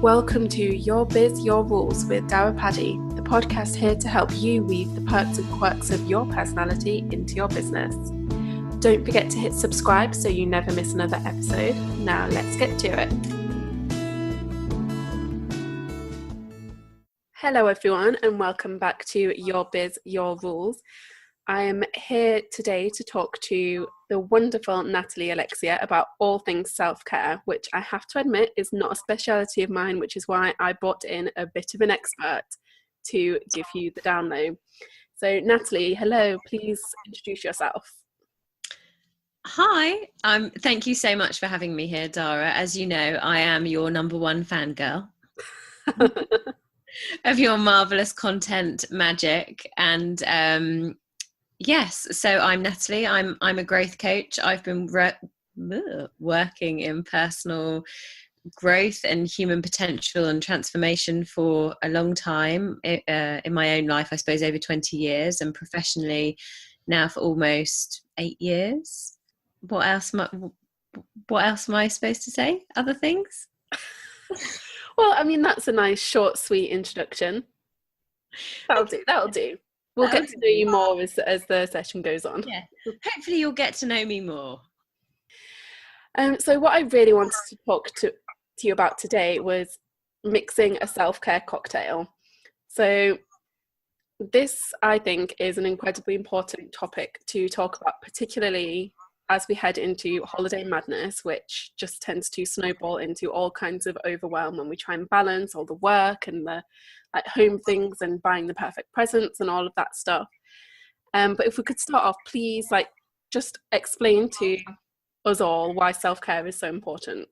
Welcome to Your Biz, Your Rules with Dara Paddy, the podcast here to help you weave the perks and quirks of your personality into your business. Don't forget to hit subscribe so you never miss another episode. Now let's get to it. Hello everyone and welcome back to Your Biz, Your Rules. I am here today to talk to the wonderful Natalie Alexia about all things self-care, which I have to admit is not a speciality of mine, which is why I brought in a bit of an expert to give you the download. So Natalie, hello, please introduce yourself. Hi, thank you so much for having me here, Dara. As you know, I am your number one fangirl of your marvellous content magic. And yes, so I'm Natalie. I'm a growth coach. I've been working in personal growth and human potential and transformation for a long time in my own life, I suppose over 20 years, and professionally now for almost 8 years. What else am I supposed to say? Other things? Well, I mean, that's a nice, short, sweet introduction. That'll do. We'll get to know you more as the session goes on. Yeah, hopefully you'll get to know me more. So what I really wanted to talk to you about today was mixing a self-care cocktail. So this, I think, is an incredibly important topic to talk about, particularly as we head into holiday madness, which just tends to snowball into all kinds of overwhelm when we try and balance all the work and the home things and buying the perfect presents and all of that stuff. But if we could start off, please, just explain to us all why self-care is so important.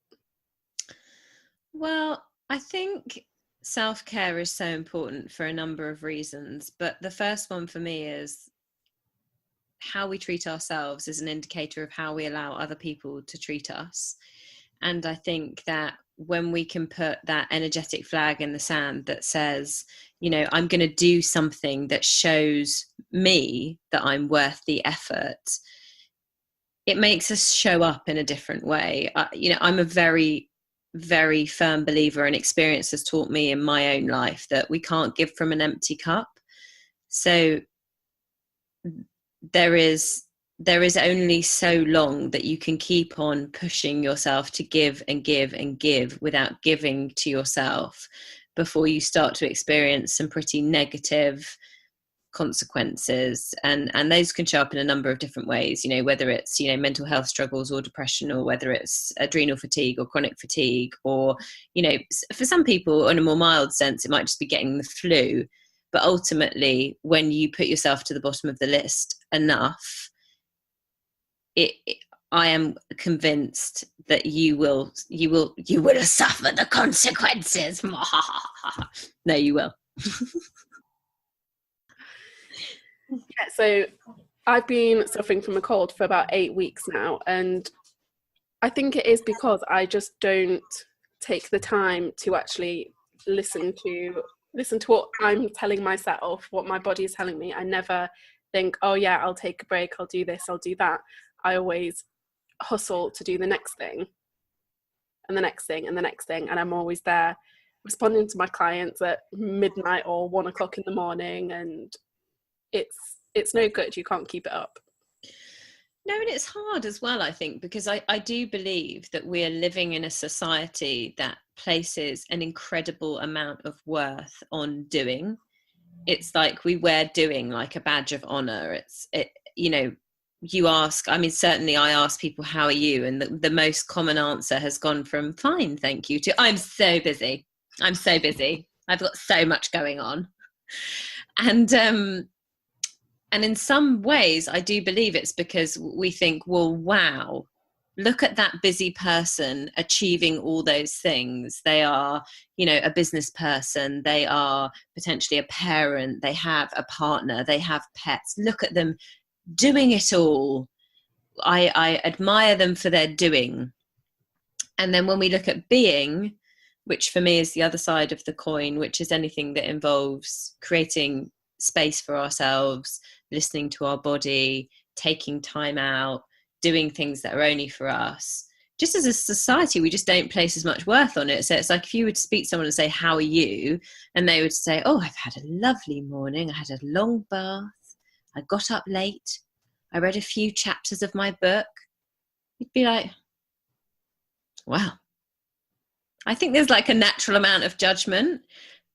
Well, I think self-care is so important for a number of reasons, but the first one for me is how we treat ourselves is an indicator of how we allow other people to treat us. And I think that when we can put that energetic flag in the sand that says, I'm going to do something that shows me that I'm worth the effort, it makes us show up in a different way. I'm a very, very firm believer, and experience has taught me in my own life that we can't give from an empty cup. So there is only so long that you can keep on pushing yourself to give and give and give without giving to yourself before you start to experience some pretty negative consequences. And those can show up in a number of different ways, whether it's, mental health struggles or depression, or whether it's adrenal fatigue or chronic fatigue, or, for some people in a more mild sense, it might just be getting the flu. But ultimately, when you put yourself to the bottom of the list enough, I am convinced that you will suffer the consequences. No, you will. Yeah, so I've been suffering from a cold for about 8 weeks now, and I think it is because I just don't take the time to actually listen to what I'm telling myself, what my body is telling me. I never think, oh yeah, I'll take a break, I'll do this, I'll do that. I always hustle to do the next thing and the next thing and the next thing, and I'm always there responding to my clients at midnight or 1 o'clock in the morning, and it's no good. You can't keep it up. No, and it's hard as well, I think, because I do believe that we are living in a society that places an incredible amount of worth on doing. It's like we wear doing like a badge of honor. You ask, certainly I ask people, how are you? And the most common answer has gone from fine, thank you, to I'm so busy. I've got so much going on. And in some ways, I do believe it's because we think, well, wow, look at that busy person achieving all those things. They are, a business person. They are potentially a parent. They have a partner. They have pets. Look at them doing it all. I admire them for their doing. And then when we look at being, which for me is the other side of the coin, which is anything that involves creating space for ourselves, listening to our body, taking time out, doing things that are only for us, just as a society, we just don't place as much worth on it. So it's like if you would speak to someone and say, how are you? And they would say, oh, I've had a lovely morning. I had a long bath. I got up late. I read a few chapters of my book. You'd be like, wow. I think there's like a natural amount of judgment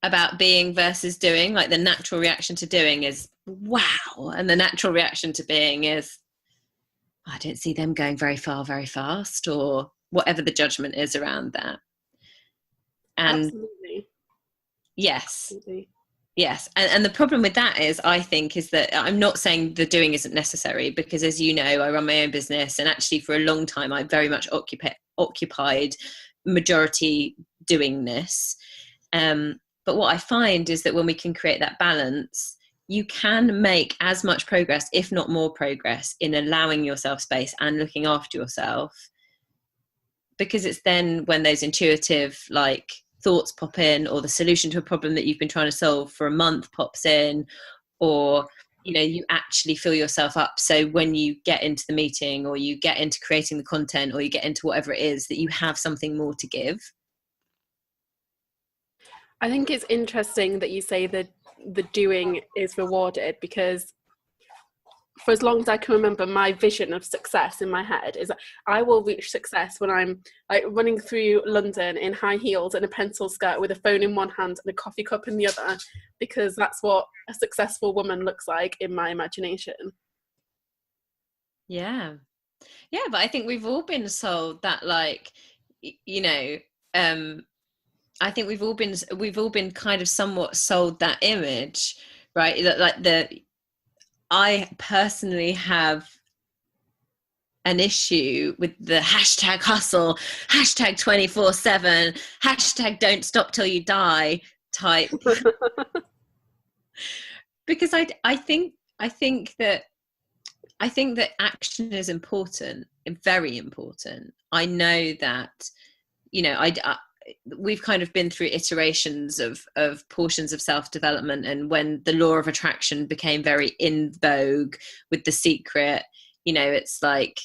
about being versus doing. Like the natural reaction to doing is, wow. And the natural reaction to being is, I don't see them going very far, very fast, or whatever the judgment is around that. And absolutely. yes. Absolutely. Yes. And the problem with that is, I think, is that I'm not saying the doing isn't necessary, because as you know, I run my own business, and actually for a long time, I very much occupied majority doingness. But what I find is that when we can create that balance, you can make as much progress, if not more progress, in allowing yourself space and looking after yourself. Because it's then when those intuitive like thoughts pop in, or the solution to a problem that you've been trying to solve for a month pops in, or you actually fill yourself up. So when you get into the meeting, or you get into creating the content, or you get into whatever it is, that you have something more to give. I think it's interesting that you say that the doing is rewarded, because for as long as I can remember, my vision of success in my head is that I will reach success when I'm like running through London in high heels and a pencil skirt with a phone in one hand and a coffee cup in the other, because that's what a successful woman looks like in my imagination. Yeah, but I think we've all been sold that, like, I think we've all been kind of somewhat sold that image, right? Like I personally have an issue with the hashtag hustle, hashtag 24/7, hashtag don't stop till you die type. Because I think that action is important, very important. I know that, we've kind of been through iterations of portions of self-development, and when the law of attraction became very in vogue with The Secret, it's like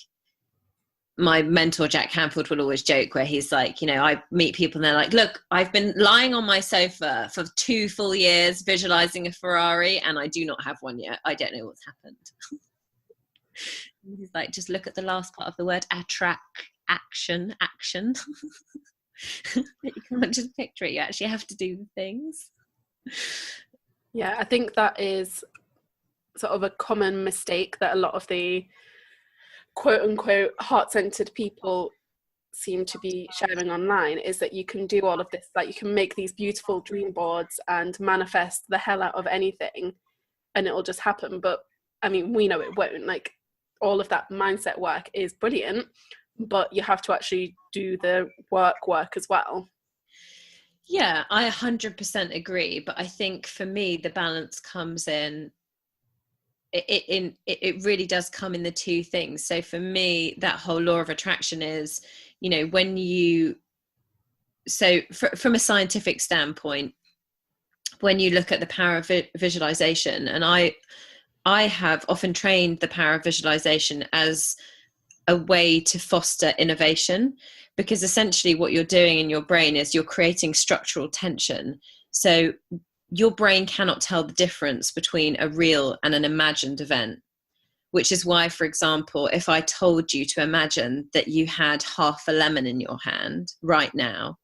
my mentor Jack Canfield will always joke, where he's like, I meet people and they're like, look, I've been lying on my sofa for 2 full years visualizing a Ferrari, and I do not have one yet. I don't know what's happened. He's like, just look at the last part of the word, action. You can't just picture it, you actually have to do the things. Yeah, I think that is sort of a common mistake that a lot of the quote unquote heart-centered people seem to be sharing online, is that you can do all of this, like you can make these beautiful dream boards and manifest the hell out of anything and it'll just happen. But I mean, we know it won't. Like, all of that mindset work is brilliant, but you have to actually do the work as well. Yeah, I 100% agree. But I think for me, the balance comes in, it really does come in the two things. So for me, that whole law of attraction is, when you, so from a scientific standpoint, when you look at the power of visualization, and I have often trained the power of visualization as a way to foster innovation, because essentially what you're doing in your brain is you're creating structural tension. So your brain cannot tell the difference between a real and an imagined event, which is why, for example, if I told you to imagine that you had half a lemon in your hand right now,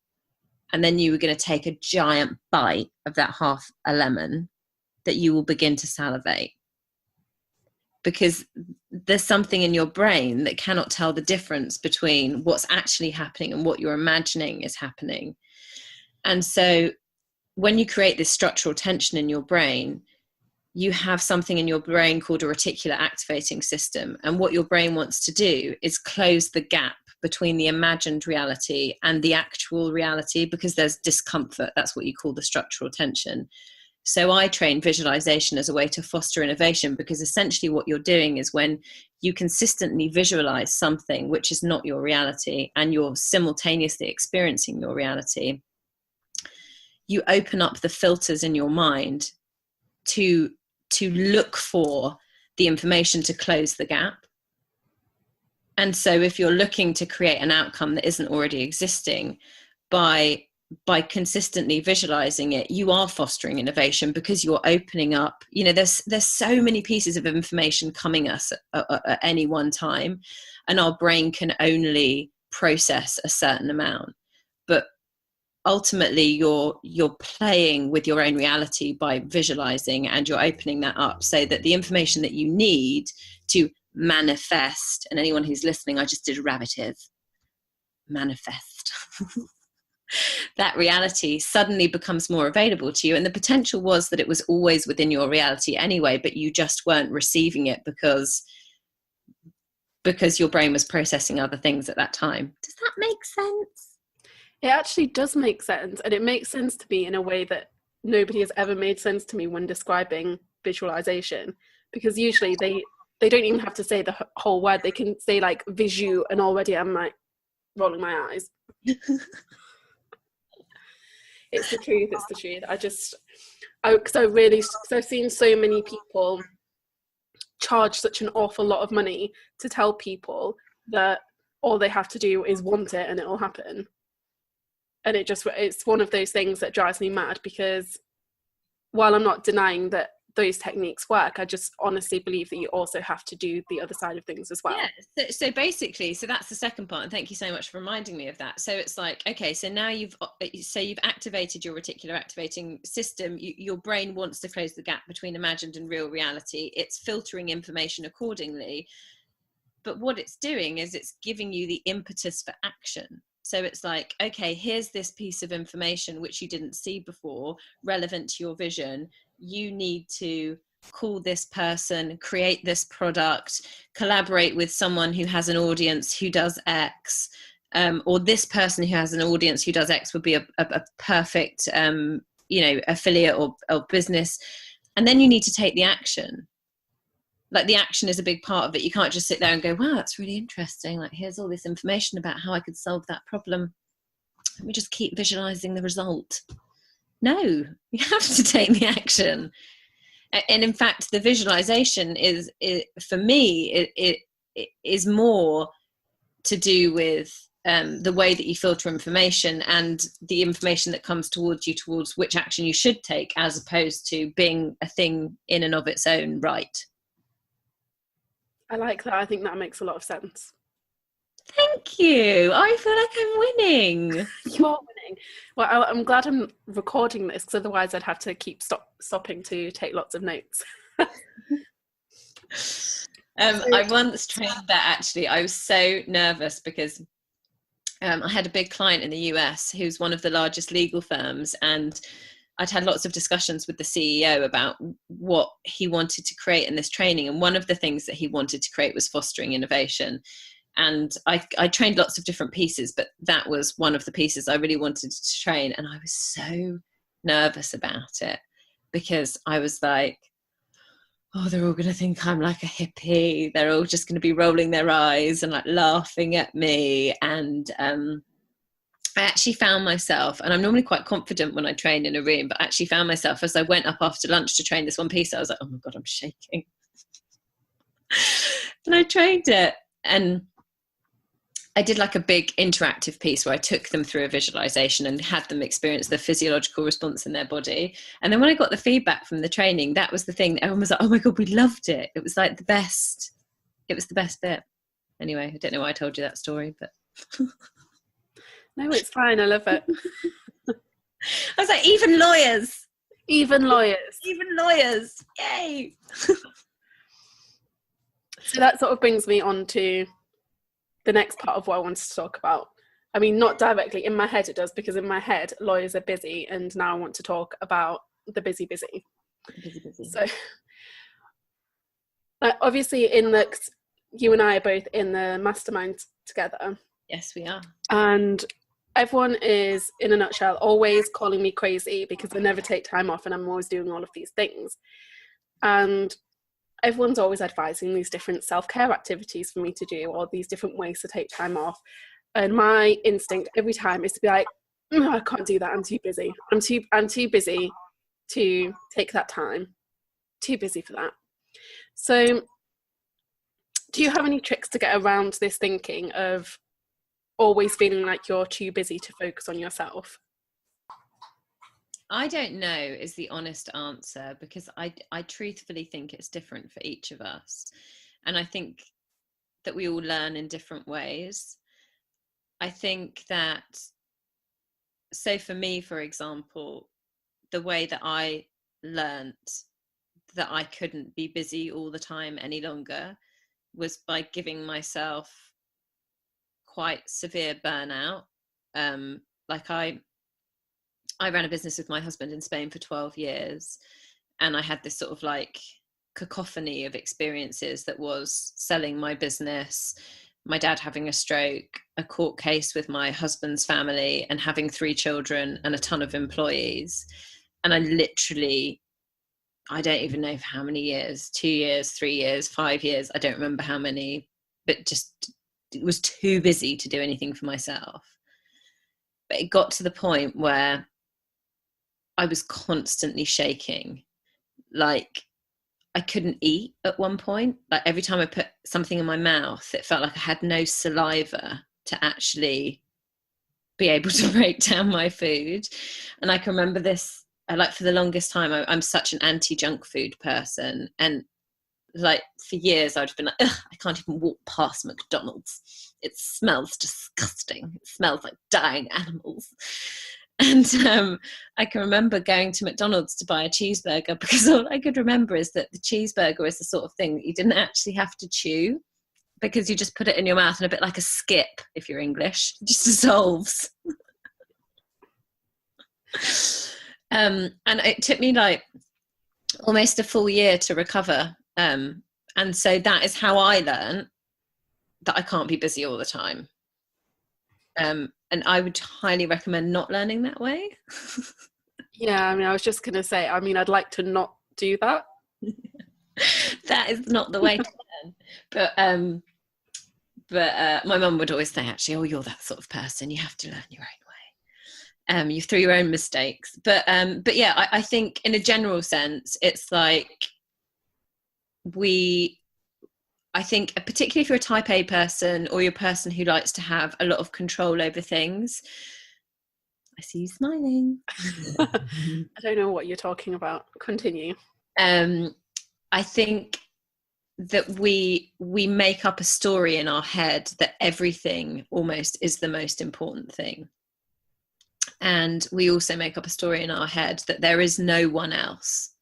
and then you were going to take a giant bite of that half a lemon, that you will begin to salivate. Because there's something in your brain that cannot tell the difference between what's actually happening and what you're imagining is happening. And so when you create this structural tension in your brain, you have something in your brain called a reticular activating system. And what your brain wants to do is close the gap between the imagined reality and the actual reality, because there's discomfort. That's what you call the structural tension. So I train visualization as a way to foster innovation, because essentially what you're doing is, when you consistently visualize something which is not your reality and you're simultaneously experiencing your reality, you open up the filters in your mind to look for the information to close the gap. And so if you're looking to create an outcome that isn't already existing, by consistently visualizing it, you are fostering innovation, because you're opening up, you know, there's so many pieces of information coming us at any one time, and our brain can only process a certain amount. But ultimately you're playing with your own reality by visualizing, and you're opening that up so that the information that you need to manifest, and anyone who's listening, I just did a rabbitive manifest that reality suddenly becomes more available to you. And the potential was that it was always within your reality anyway, but you just weren't receiving it because your brain was processing other things at that time. Does that make sense? It actually does make sense, and it makes sense to me in a way that nobody has ever made sense to me when describing visualization, because usually they don't even have to say the whole word. They can say like visu, and already I'm like rolling my eyes. It's the truth. Because I've seen so many people charge such an awful lot of money to tell people that all they have to do is want it and it'll happen. And it's one of those things that drives me mad, because while I'm not denying that those techniques work, I just honestly believe that you also have to do the other side of things as well. Yeah. So basically, so that's the second part, and thank you so much for reminding me of that. So it's like, okay, so now you've activated your reticular activating system. Your brain wants to close the gap between imagined and real reality. It's filtering information accordingly. But what it's doing is it's giving you the impetus for action. So it's like, okay, here's this piece of information which you didn't see before, relevant to your vision. You need to call this person, create this product, collaborate with someone who has an audience who does X, or this person who has an audience who does X would be a perfect, affiliate or business. And then you need to take the action. Like, the action is a big part of it. You can't just sit there and go, wow, that's really interesting. Like, here's all this information about how I could solve that problem. Let me just keep visualizing the result. No, you have to take the action. And in fact, the visualization is for me, it is more to do with the way that you filter information and the information that comes towards you, towards which action you should take, as opposed to being a thing in and of its own right. I like that. I think that makes a lot of sense. Thank you. I feel like I'm winning. You're winning. Well, I'm glad I'm recording this, because otherwise I'd have to keep stopping to take lots of notes. I once trained that, actually. I was so nervous because I had a big client in the US who's one of the largest legal firms, and I'd had lots of discussions with the CEO about what he wanted to create in this training. And one of the things that he wanted to create was fostering innovation. And I trained lots of different pieces, but that was one of the pieces I really wanted to train. And I was so nervous about it, because I was like, oh, they're all going to think I'm like a hippie. They're all just going to be rolling their eyes and like laughing at me. And I actually found myself, and I'm normally quite confident when I train in a room, but I actually found myself as I went up after lunch to train this one piece, I was like, oh my God, I'm shaking. And I trained it, and I did like a big interactive piece where I took them through a visualization and had them experience the physiological response in their body. And then when I got the feedback from the training, that was the thing. Everyone was like, oh my God, we loved it. It was like the best. It was the best bit. Anyway, I don't know why I told you that story, but... No, it's fine. I love it. I was like, even lawyers. Even lawyers. Even lawyers. Yay. So that sort of brings me on to the next part of what I wanted to talk about. I mean, not directly. In my head it does, because in my head, lawyers are busy, and now I want to talk about the busy. Busy. So, obviously, you and I are both in the mastermind together. Yes, we are. And everyone is, in a nutshell, always calling me crazy because I never take time off and I'm always doing all of these things. And everyone's always advising these different self-care activities for me to do, or these different ways to take time off. And my instinct every time is to be like, no, I can't do that. I'm too busy. I'm too busy to take that time. Too busy for that. So Do you have any tricks to get around this thinking of always feeling like you're too busy to focus on yourself? I don't know is the honest answer, because I truthfully think it's different for each of us. And I think that we all learn in different ways. I think that, so for me, for example, the way that I learnt that I couldn't be busy all the time any longer was by giving myself quite severe burnout. Like I ran a business with my husband in Spain for 12 years, and I had this sort of like cacophony of experiences that was selling my business, my dad having a stroke, a court case with my husband's family, and having 3 children and a ton of employees. And I literally, I don't even know for how many years, 2 years, 3 years, 5 years, I don't remember how many, but just it was too busy to do anything for myself. But it got to the point where I was constantly shaking. Like I couldn't eat at one point. Like every time I put something in my mouth, it felt like I had no saliva to actually be able to break down my food. And I can remember this, like for the longest time, I'm such an anti-junk food person. And like for years I'd been like, I can't even walk past McDonald's. It smells disgusting. It smells like dying animals. And I can remember going to McDonald's to buy a cheeseburger, because all I could remember is that the cheeseburger is the sort of thing that you didn't actually have to chew, because you just put it in your mouth, and a bit like a skip, if you're English, it just dissolves. And it took me like almost a full year to recover. And so that is how I learned that I can't be busy all the time. And I would highly recommend not learning that way. Yeah, I mean, I was just going to say, I mean, I'd like to not do that. That is not the way to learn. But my mum would always say, actually, oh, you're that sort of person. You have to learn your own way. You through your own mistakes. But yeah, I think in a general sense, it's like I think particularly if you're a type A person, or you're a person who likes to have a lot of control over things. I see you smiling. I don't know what you're talking about. Continue. I think that we make up a story in our head that everything almost is the most important thing. And we also make up a story in our head that there is no one else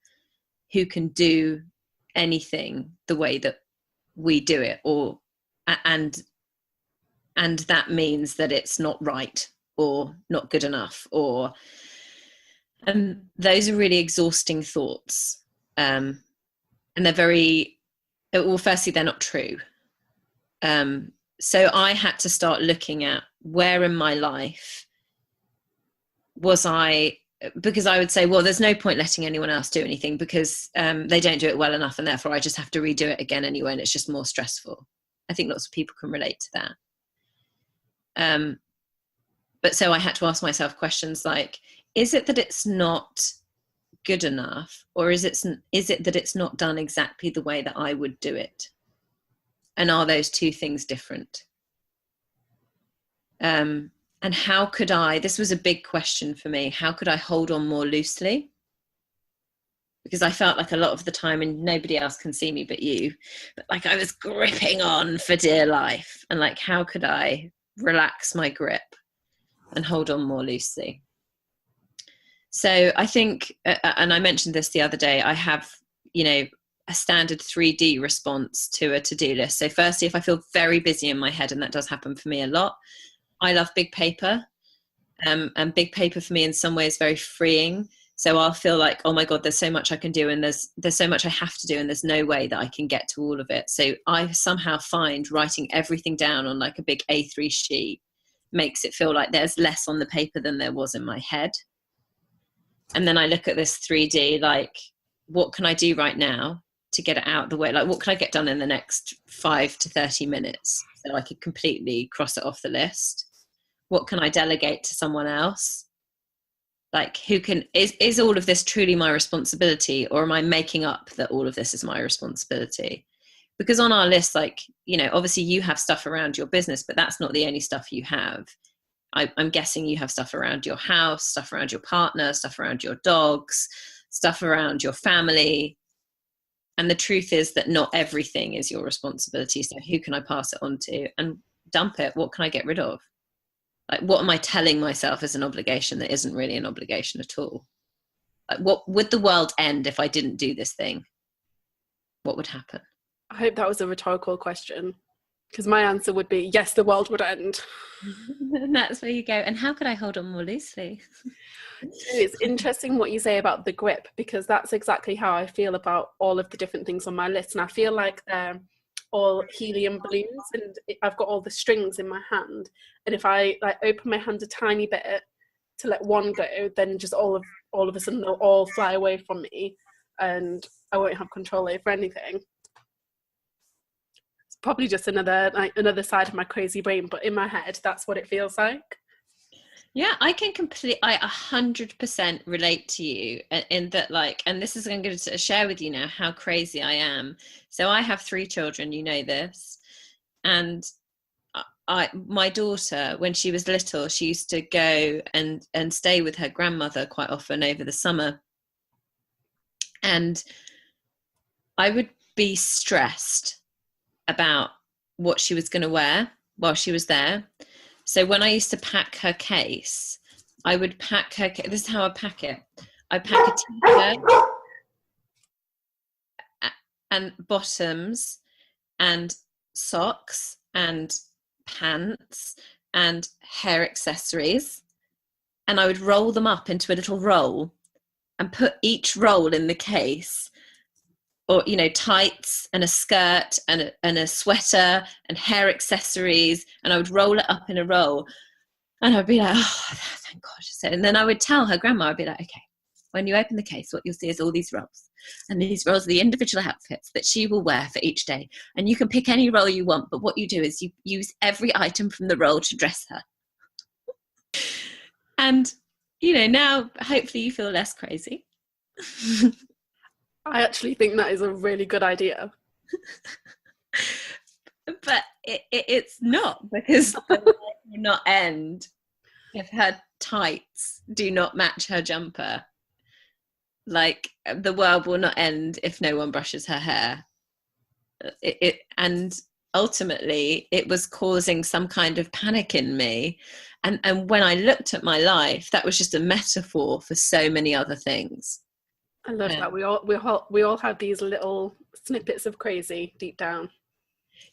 who can do anything the way that we do it, and that means that it's not right or not good enough, and those are really exhausting thoughts, and they're very, well, firstly, they're not true. So I had to start looking at where in my life was I, because I would say, well, there's no point letting anyone else do anything, because they don't do it well enough, and therefore I just have to redo it again anyway, and it's just more stressful. I think lots of people can relate to that. But so I had to ask myself questions like, is it that it's not good enough, or is it that it's not done exactly the way that I would do it? And are those two things different? And how could this was a big question for me, how could I hold on more loosely? Because I felt like a lot of the time, and nobody else can see me but you, but like I was gripping on for dear life. And like, how could I relax my grip and hold on more loosely? So I think, and I mentioned this the other day, I have, a standard 3D response to a to-do list. So firstly, if I feel very busy in my head, and that does happen for me a lot, I love big paper, and big paper for me in some ways very freeing. So I'll feel like, oh my God, there's so much I can do, and there's so much I have to do, and there's no way that I can get to all of it. So I somehow find writing everything down on like a big A3 sheet makes it feel like there's less on the paper than there was in my head. And then I look at this 3D, like, what can I do right now to get it out of the way? Like, what can I get done in the next 5 to 30 minutes so I could completely cross it off the list? What can I delegate to someone else? Like, is all of this truly my responsibility, or am I making up that all of this is my responsibility? Because on our list, like, you know, obviously you have stuff around your business, but that's not the only stuff you have. I'm guessing you have stuff around your house, stuff around your partner, stuff around your dogs, stuff around your family. And the truth is that not everything is your responsibility. So who can I pass it on to? And dump it. What can I get rid of? Like, what am I telling myself as an obligation that isn't really an obligation at all? Like, what would the world end if I didn't do this thing? What would happen? I hope that was a rhetorical question, because my answer would be yes, the world would end. And that's where you go. And how could I hold on more loosely? It's interesting what you say about the grip, because that's exactly how I feel about all of the different things on my list. And I feel like they're all helium balloons, and I've got all the strings in my hand. And if I like open my hand a tiny bit to let one go, then just all of a sudden they'll all fly away from me, and I won't have control over anything. It's probably just another side of my crazy brain, but in my head, that's what it feels like. Yeah, I 100% relate to you in that, like, and this is, I'm going to share with you now how crazy I am. So I have 3 children, you know this, and my daughter, when she was little, she used to go and stay with her grandmother quite often over the summer. And I would be stressed about what she was going to wear while she was there. So when I used to pack her case, I would pack her, this is how I pack it. I pack a t-shirt and bottoms and socks and pants and hair accessories. And I would roll them up into a little roll and put each roll in the case. Or, you know, tights and a skirt and a sweater and hair accessories, and I would roll it up in a roll, and I'd be like, oh, thank God. And then I would tell her grandma, I'd be like, okay, when you open the case, what you'll see is all these rolls, and these rolls are the individual outfits that she will wear for each day, and you can pick any roll you want, but what you do is you use every item from the roll to dress her. And, you know, now hopefully you feel less crazy. I actually think that is a really good idea. But it's not, because the life will not end if her tights do not match her jumper. Like, the world will not end if no one brushes her hair. And ultimately it was causing some kind of panic in me. And when I looked at my life, that was just a metaphor for so many other things. I love that we all have these little snippets of crazy deep down.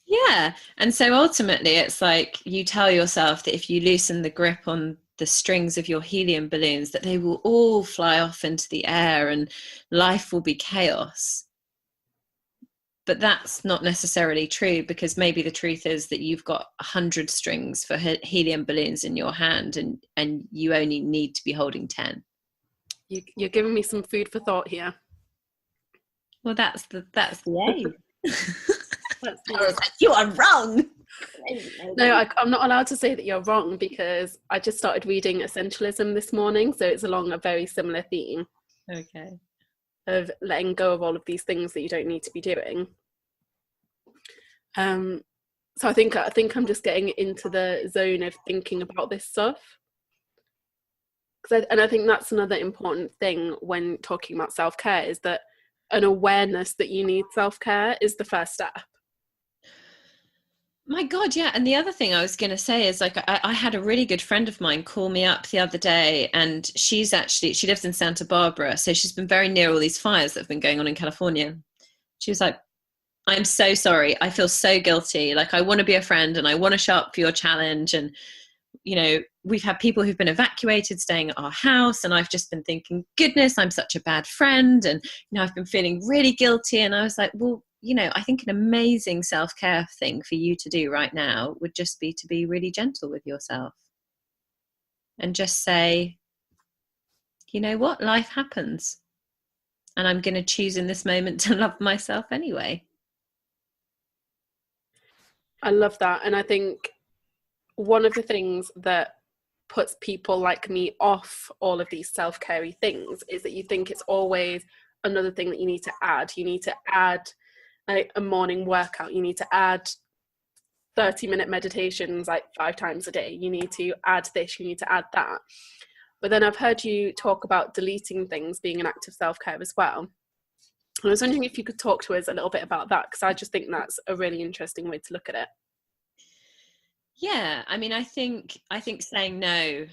Yeah, and so ultimately it's like you tell yourself that if you loosen the grip on the strings of your helium balloons, that they will all fly off into the air and life will be chaos. But that's not necessarily true, because maybe the truth is that you've got 100 strings for helium balloons in your hand, and you only need to be holding 10. You're giving me some food for thought here. Well, that's the aim. You are wrong. No, I'm not allowed to say that you're wrong, because I just started reading Essentialism this morning, so it's along a very similar theme. Okay. Of letting go of all of these things that you don't need to be doing. So I think I'm just getting into the zone of thinking about this stuff. And I think that's another important thing when talking about self-care, is that an awareness that you need self-care is the first step. My God, yeah. And the other thing I was going to say is, like, I had a really good friend of mine call me up the other day, and she lives in Santa Barbara. So she's been very near all these fires that have been going on in California. She was like, I'm so sorry. I feel so guilty. Like, I want to be a friend and I want to show up for your challenge. And, you know, we've had people who've been evacuated staying at our house, and I've just been thinking, goodness, I'm such a bad friend. And, you know, I've been feeling really guilty. And I was like, well, you know, I think an amazing self-care thing for you to do right now would just be to be really gentle with yourself and just say, you know what, life happens, and I'm going to choose in this moment to love myself anyway. I love that. And I think one of the things that puts people like me off all of these self-care things is that you think it's always another thing that you need to add. You need to add like a morning workout, you need to add 30-minute meditations like 5 times a day. You need to add this, you need to add that. But then I've heard you talk about deleting things being an act of self-care as well. And I was wondering if you could talk to us a little bit about that, because I just think that's a really interesting way to look at it. Yeah, I mean, I think saying no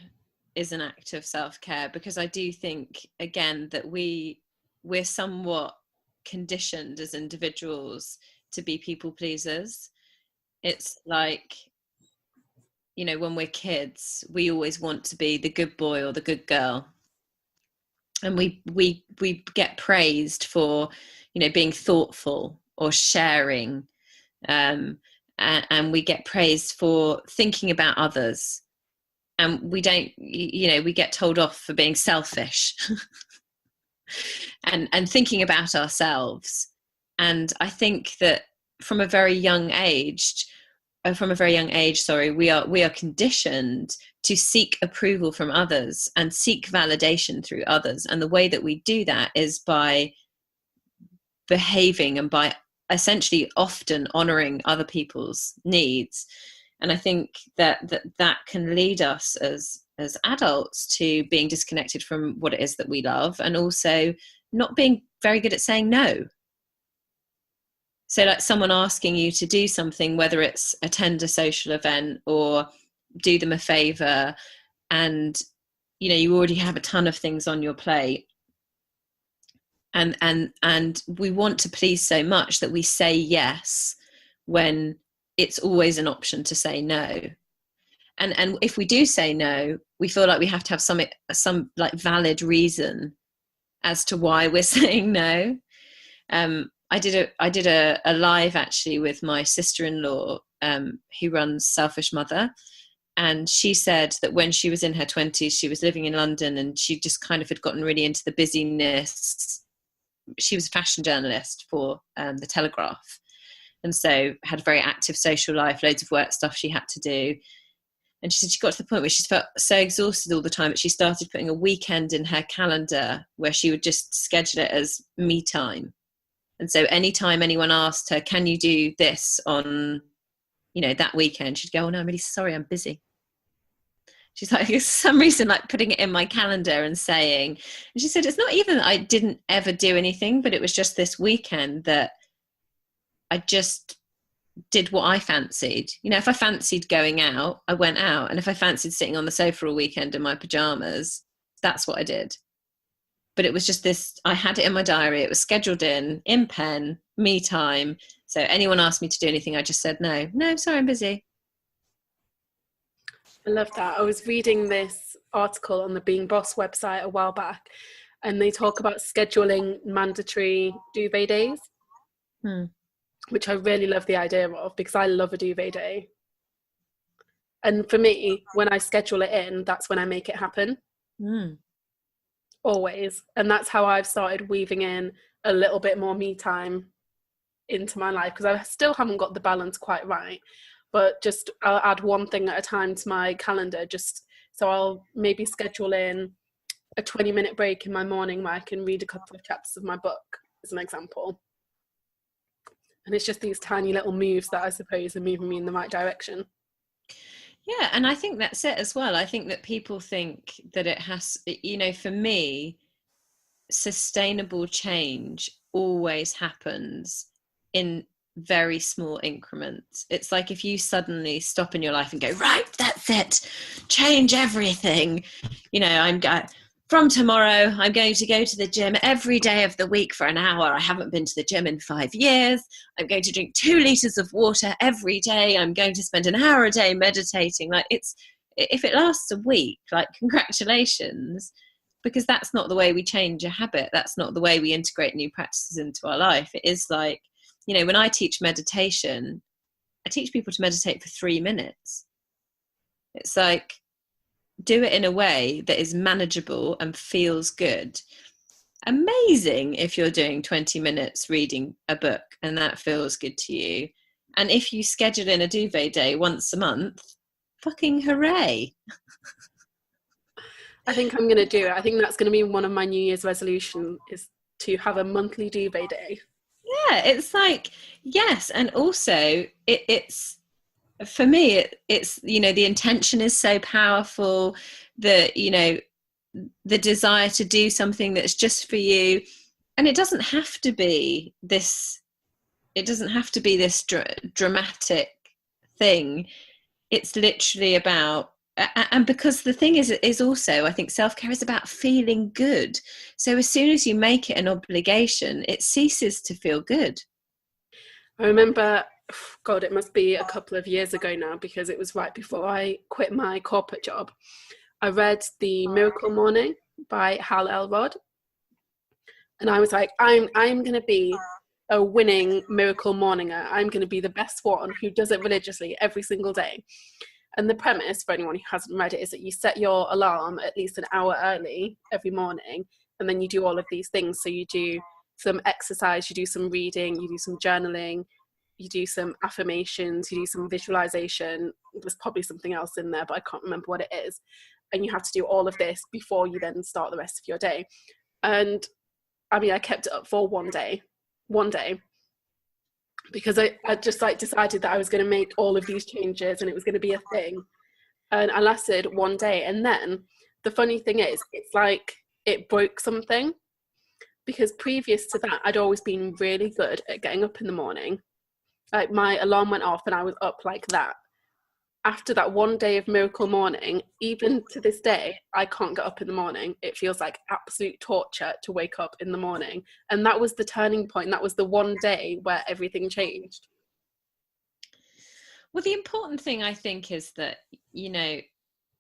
is an act of self-care, because I do think, again, that we're somewhat conditioned as individuals to be people pleasers. It's like, you know, when we're kids, we always want to be the good boy or the good girl, and we get praised for, you know, being thoughtful or sharing, and we get praised for thinking about others, and we don't, you know, we get told off for being selfish and thinking about ourselves. And I think that from a very young age, we are conditioned to seek approval from others and seek validation through others. And the way that we do that is by behaving and by essentially often honoring other people's needs. And I think that can lead us as adults to being disconnected from what it is that we love, and also not being very good at saying no. So like someone asking you to do something, whether it's attend a social event or do them a favor, and, you know, you already have a ton of things on your plate, and we want to please so much that we say yes when it's always an option to say no. And if we do say no, we feel like we have to have some like valid reason as to why we're saying no. I did a live actually with my sister-in-law, who runs Selfish Mother, and she said that when she was in her 20s, she was living in London, and she just kind of had gotten really into the busyness. She was a fashion journalist for the Telegraph, and so had a very active social life, loads of work stuff she had to do. And she said she got to the point where she felt so exhausted all the time that she started putting a weekend in her calendar where she would just schedule it as me time. And so anytime anyone asked her, can you do this on, you know, that weekend, she'd go, oh no, I'm really sorry, I'm busy. She's like, for some reason, like putting it in my calendar and saying, and she said, it's not even that I didn't ever do anything, but it was just this weekend that I just did what I fancied. You know, if I fancied going out, I went out. And if I fancied sitting on the sofa all weekend in my pajamas, that's what I did. But it was just this, I had it in my diary. It was scheduled in pen, me time. So anyone asked me to do anything, I just said, no, sorry, I'm busy. I love that. I was reading this article on the Being Boss website a while back, and they talk about scheduling mandatory duvet days, which I really love the idea of, because I love a duvet day. And for me, when I schedule it in, that's when I make it happen. Always. And that's how I've started weaving in a little bit more me time into my life, because I still haven't got the balance quite right. But just I'll add one thing at a time to my calendar, just so I'll maybe schedule in a 20-minute break in my morning where I can read a couple of chapters of my book, as an example. And it's just these tiny little moves that I suppose are moving me in the right direction. Yeah, and I think that's it as well. I think that people think that it has, you know, for me, sustainable change always happens in very small increments. It's like if you suddenly stop in your life and go, right, that's it, change everything. You know, from tomorrow, I'm going to go to the gym every day of the week for an hour. I haven't been to the gym in 5 years. I'm going to drink 2 liters of water every day. I'm going to spend an hour a day meditating. Like, if it lasts a week, like, congratulations, because that's not the way we change a habit. That's not the way we integrate new practices into our life. It is like, you know, when I teach meditation, I teach people to meditate for 3 minutes. It's like, do it in a way that is manageable and feels good. Amazing if you're doing 20 minutes reading a book and that feels good to you. And if you schedule in a duvet day once a month, fucking hooray. I think I'm going to do it. I think that's going to be one of my New Year's resolutions, is to have a monthly duvet day. Yeah, it's like, yes. And also it's for me, it's, you know, the intention is so powerful, that, you know, the desire to do something that's just for you. And it doesn't have to be this, dramatic thing. It's literally about, and because the thing is also, I think self-care is about feeling good. So as soon as you make it an obligation, it ceases to feel good. I remember, God, it must be a couple of years ago now, because it was right before I quit my corporate job. I read The Miracle Morning by Hal Elrod, and I was like, I'm going to be a winning miracle morninger. I'm going to be the best one who does it religiously every single day. And the premise, for anyone who hasn't read it, is that you set your alarm at least an hour early every morning, and then you do all of these things. So you do some exercise, you do some reading, you do some journaling, you do some affirmations, you do some visualization. There's probably something else in there, but I can't remember what it is. And you have to do all of this before you then start the rest of your day. And I mean, I kept it up for one day, because I just like decided that I was going to make all of these changes and it was going to be a thing. And I lasted one day. And then the funny thing is, it's like it broke something, because previous to that, I'd always been really good at getting up in the morning. Like, my alarm went off and I was up like that. After that one day of miracle morning, even to this day, I can't get up in the morning. It feels like absolute torture to wake up in the morning. And that was the turning point. That was the one day where everything changed. Well, the important thing, I think, is that, you know,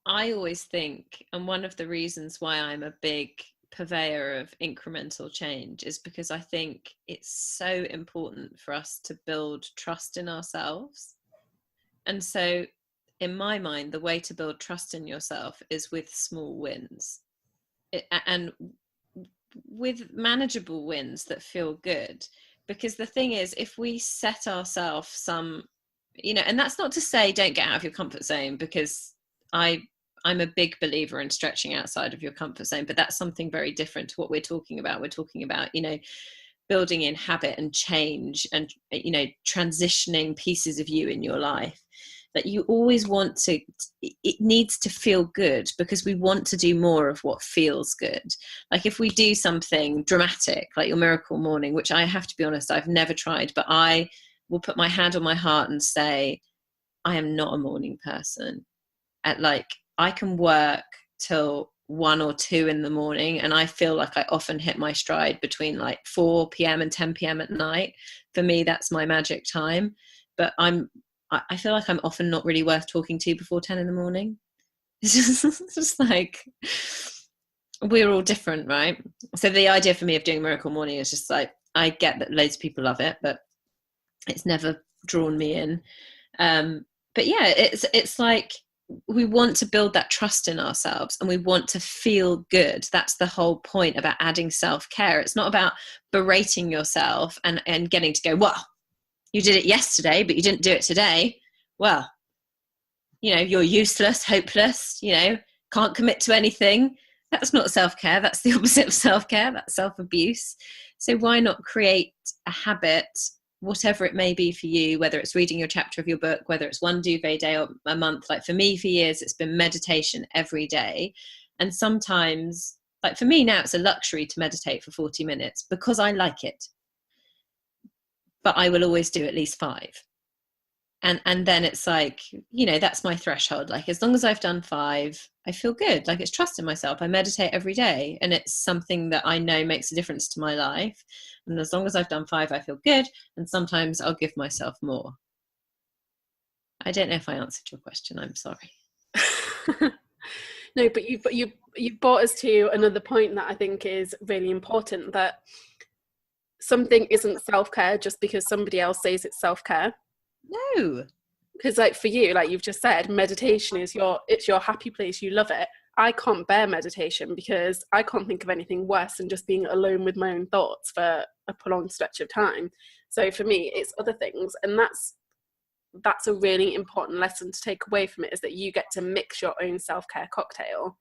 I always think, and one of the reasons why I'm a big purveyor of incremental change is because I think it's so important for us to build trust in ourselves. And so, in my mind, the way to build trust in yourself is with small wins, and with manageable wins that feel good. Because the thing is, if we set ourselves some, you know, and that's not to say don't get out of your comfort zone, because I'm a big believer in stretching outside of your comfort zone, but that's something very different to what we're talking about. We're talking about, you know, building in habit and change, and, you know, transitioning pieces of you in your life. That you always want to, it needs to feel good, because we want to do more of what feels good. Like, if we do something dramatic, like your miracle morning, which I have to be honest, I've never tried, but I will put my hand on my heart and say, I am not a morning person. I can work till 1 or 2 in the morning, and I feel like I often hit my stride between like 4 p.m. and 10 p.m. at night. For me, that's my magic time. But I feel like I'm often not really worth talking to before 10 in the morning. It's just like, we're all different, right? So the idea for me of doing Miracle Morning is just like, I get that loads of people love it, but it's never drawn me in. But yeah, it's like, we want to build that trust in ourselves, and we want to feel good. That's the whole point about adding self-care. It's not about berating yourself and getting to go, well, you did it yesterday, but you didn't do it today. Well, you know, you're useless, hopeless, you know, can't commit to anything. That's not self-care. That's the opposite of self-care. That's self-abuse. So why not create a habit, whatever it may be for you, whether it's reading your chapter of your book, whether it's one duvet day or a month. Like, for me, for years, it's been meditation every day. And sometimes, like, for me now, it's a luxury to meditate for 40 minutes because I like it. But I will always do at least 5. And then it's like, you know, that's my threshold. Like, as long as I've done 5, I feel good. Like, it's trust in myself. I meditate every day, and it's something that I know makes a difference to my life. And as long as I've done 5, I feel good. And sometimes I'll give myself more. I don't know if I answered your question. I'm sorry. No, but you brought us to another point that I think is really important, that something isn't self-care just because somebody else says it's self-care. No. Because, like, for you, like you've just said, meditation is it's your happy place. You love it. I can't bear meditation because I can't think of anything worse than just being alone with my own thoughts for a prolonged stretch of time. So for me, it's other things. And that's a really important lesson to take away from it, is that you get to mix your own self-care cocktail.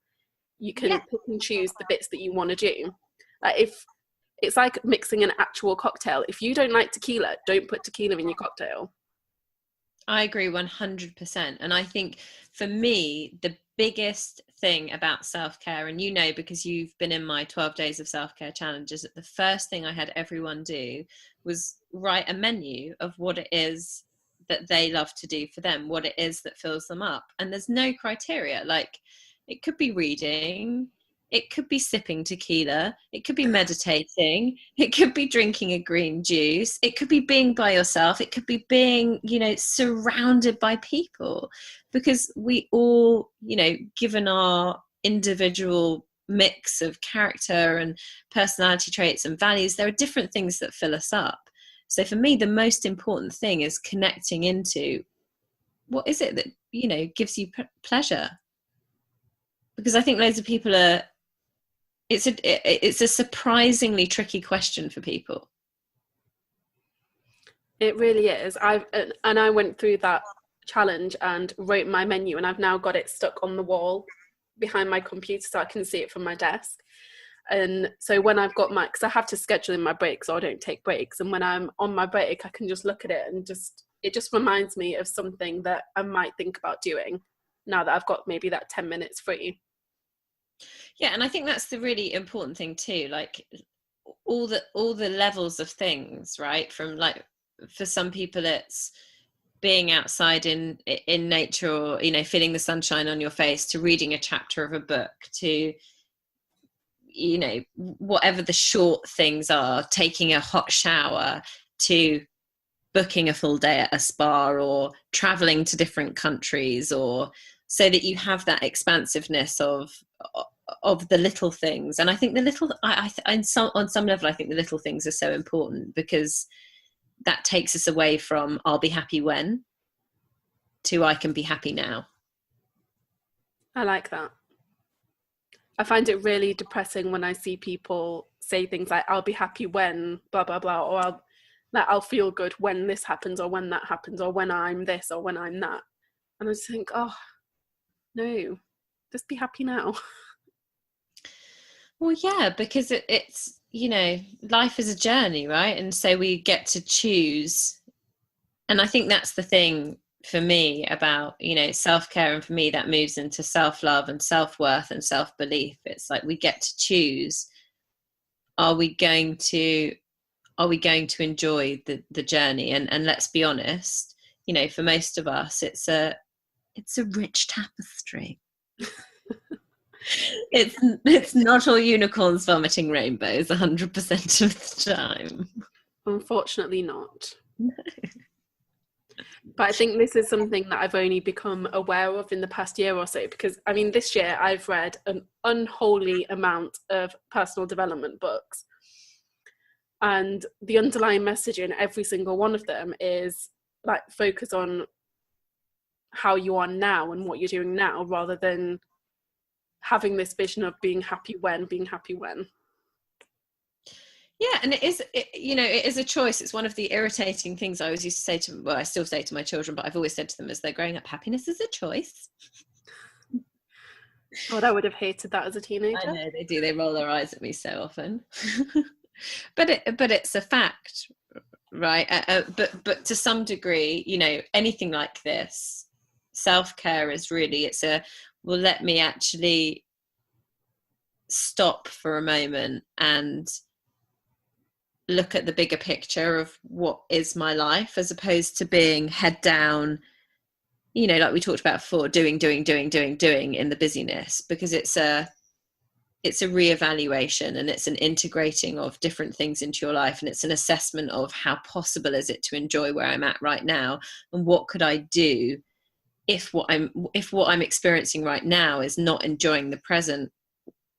You can pick and choose the bits that you want to do. Like, it's like mixing an actual cocktail. If you don't like tequila, don't put tequila in your cocktail. I agree 100%. And I think for me, the biggest thing about self-care, and you know, because you've been in my 12 days of self-care challenges, that the first thing I had everyone do was write a menu of what it is that they love to do for them, what it is that fills them up. And there's no criteria. Like, it could be reading, it could be sipping tequila, it could be meditating, it could be drinking a green juice, it could be being by yourself, it could be being, you know, surrounded by people. Because we all, you know, given our individual mix of character and personality traits and values, there are different things that fill us up. So for me, the most important thing is connecting into what is it that, you know, gives you pleasure. Because I think loads of people are, it's a surprisingly tricky question for people. It really is. I went through that challenge and wrote my menu, and I've now got it stuck on the wall behind my computer so I can see it from my desk. And so when I've got because I have to schedule in my breaks, or I don't take breaks, and when I'm on my break, I can just look at it and it just reminds me of something that I might think about doing now that I've got maybe that 10 minutes free. Yeah, and I think that's the really important thing too. Like all the levels of things, right? From, like, for some people it's being outside in nature, or, you know, feeling the sunshine on your face, to reading a chapter of a book, to, you know, whatever the short things are, taking a hot shower, to booking a full day at a spa, or traveling to different countries, or so that you have that expansiveness of the little things. And I think the little, on some level, I think the little things are so important, because that takes us away from I'll be happy when, to I can be happy now. I like that. I find it really depressing when I see people say things like, I'll be happy when blah, blah, blah, or I'll feel good when this happens, or when that happens, or when I'm this, or when I'm that. And I just think, oh, no, just be happy now. Well, yeah, because it's, you know, life is a journey, right? And so we get to choose. And I think that's the thing for me about, you know, self-care, and for me that moves into self-love and self-worth and self-belief. It's like we get to choose, are we going to enjoy the journey? And let's be honest, you know, for most of us it's a rich tapestry. It's not all unicorns vomiting rainbows 100% of the time. Unfortunately not. But I think this is something that I've only become aware of in the past year or so, because I mean, this year I've read an unholy amount of personal development books, and the underlying message in every single one of them is like, focus on how you are now and what you're doing now, rather than having this vision of being happy when. Yeah, and it is a choice. It's one of the irritating things I always used to say I still say to my children, but I've always said to them as they're growing up, happiness is a choice. God, I would have hated that as a teenager. I know they do. They roll their eyes at me so often. but it's a fact, right? But to some degree, you know, anything like this, self-care is really, let me actually stop for a moment and look at the bigger picture of what is my life, as opposed to being head down, you know, like we talked about before, doing in the busyness. Because it's a reevaluation, and it's an integrating of different things into your life, and it's an assessment of how possible is it to enjoy where I'm at right now, and what could I do if what I'm experiencing right now is not enjoying the present.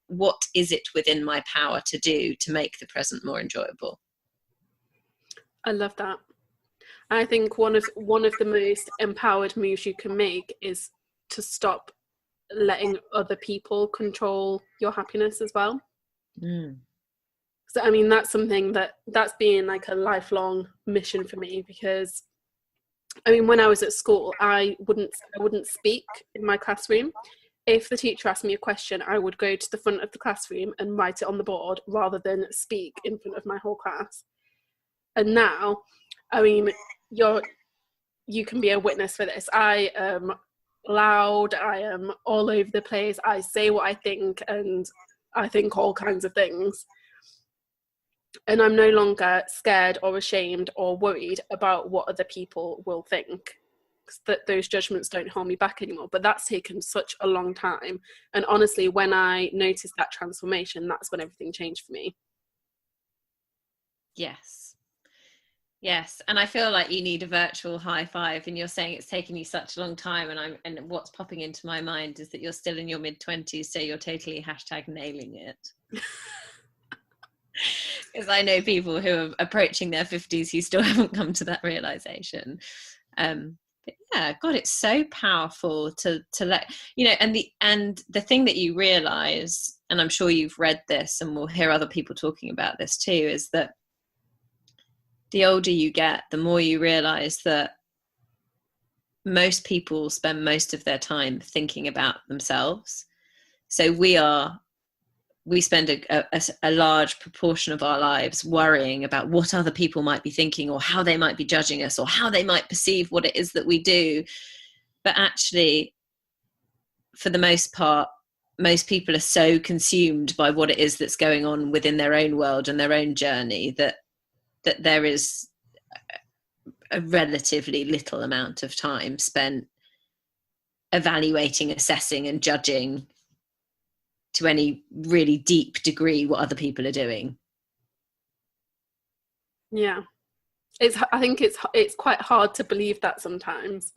What is it within my power to do to make the present more enjoyable? I love that. I think one of the most empowered moves you can make is to stop letting other people control your happiness as well. So I mean, that's something that's been like a lifelong mission for me, because I mean, when I was at school, I wouldn't speak in my classroom, if the teacher asked me a question, I would go to the front of the classroom and write it on the board rather than speak in front of my whole class. And now, I mean, you can be a witness for this. I am loud, I am all over the place, I say what I think, and I think all kinds of things. And I'm no longer scared or ashamed or worried about what other people will think. That those judgments don't hold me back anymore. But that's taken such a long time. And honestly, when I noticed that transformation, that's when everything changed for me. Yes, and I feel like you need a virtual high five, and you're saying it's taken you such a long time, and what's popping into my mind is that you're still in your mid-20s, so you're totally #nailing it. Because I know people who are approaching their 50s who still haven't come to that realization. But yeah, God, it's so powerful to let you know. And the thing that you realize, and I'm sure you've read this, and we'll hear other people talking about this too, is that the older you get, the more you realize that most people spend most of their time thinking about themselves. So we spend a large proportion of our lives worrying about what other people might be thinking, or how they might be judging us, or how they might perceive what it is that we do. But actually, for the most part, most people are so consumed by what it is that's going on within their own world and their own journey that there is a relatively little amount of time spent evaluating, assessing, and judging to any really deep degree what other people are doing. Yeah. I think it's quite hard to believe that sometimes,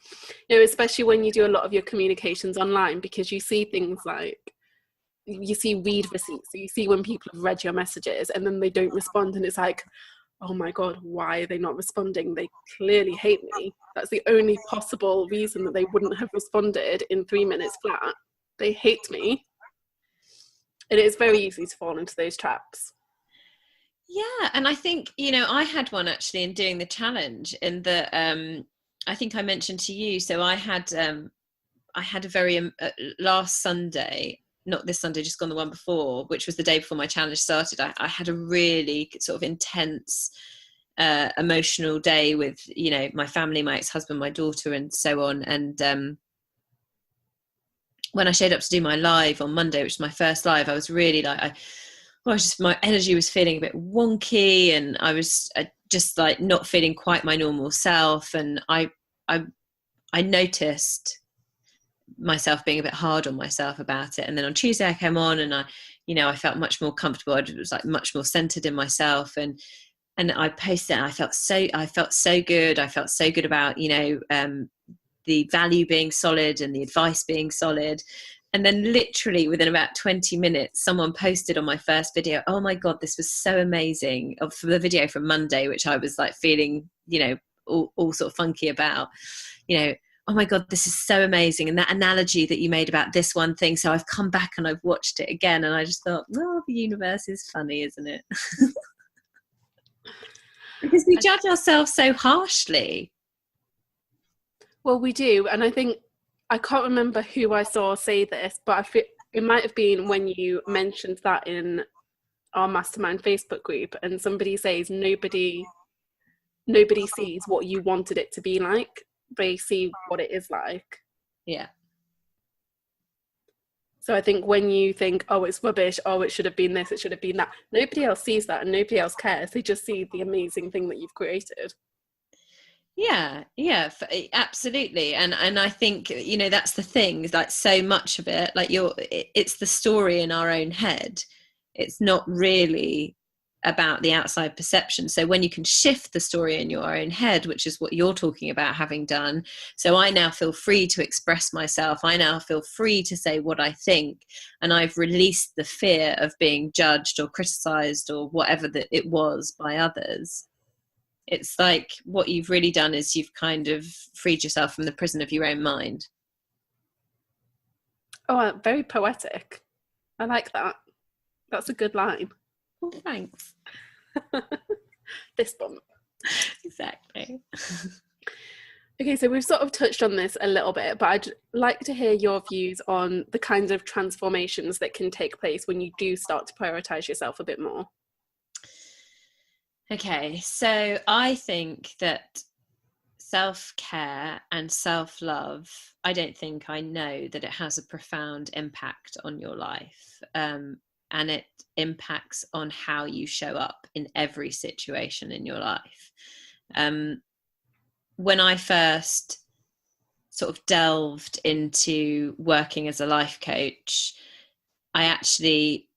you know, especially when you do a lot of your communications online, because you see things like, you see read receipts, so you see when people have read your messages and then they don't respond, and it's like, oh my God, why are they not responding? They clearly hate me. That's the only possible reason that they wouldn't have responded in 3 minutes flat. They hate me. And it's very easy to fall into those traps. Yeah, and I think, you know, I had one actually in doing the challenge, in that I think I mentioned to you, so I had a very last Sunday, not this Sunday, just gone, the one before, which was the day before my challenge started. I had a really sort of intense emotional day with, you know, my family, my ex-husband, my daughter, and so on. And when I showed up to do my live on Monday, which was my first live, I was really like, my energy was feeling a bit wonky, and I was just like not feeling quite my normal self. And I noticed myself being a bit hard on myself about it. And then on Tuesday I came on, and I felt much more comfortable. I was like much more centered in myself, and I posted it. I felt so good. I felt so good about, the value being solid and the advice being solid. And then literally within about 20 minutes, someone posted on my first video, oh my God, this was so amazing, for the video from Monday, which I was like feeling, all sort of funky about, oh my God, this is so amazing. And that analogy that you made about this one thing. So I've come back and I've watched it again, and I just thought, oh, the universe is funny, isn't it? Because we judge ourselves so harshly. Well, we do. And I think, I can't remember who I saw say this, but I feel it might have been when you mentioned that in our mastermind Facebook group, and somebody says nobody sees what you wanted it to be like. They see what it is like. Yeah. So I think when you think, oh, it's rubbish, oh, it should have been this, it should have been that, nobody else sees that and nobody else cares. They just see the amazing thing that you've created. Yeah, absolutely. And I think, that's the thing, like so much of it, like it's the story in our own head. It's not really about the outside perception. So when you can shift the story in your own head, which is what you're talking about having done, so I now feel free to express myself, I now feel free to say what I think, and I've released the fear of being judged or criticized or whatever that it was by others. It's like what you've really done is you've kind of freed yourself from the prison of your own mind. Oh, very poetic. I like that. That's a good line. Oh, thanks. Fist bump. Exactly. Okay, so we've sort of touched on this a little bit, but I'd like to hear your views on the kinds of transformations that can take place when you do start to prioritize yourself a bit more. Okay, so I think that self-care and self-love, I don't think, I know that it has a profound impact on your life, and it impacts on how you show up in every situation in your life. When I first sort of delved into working as a life coach, I actually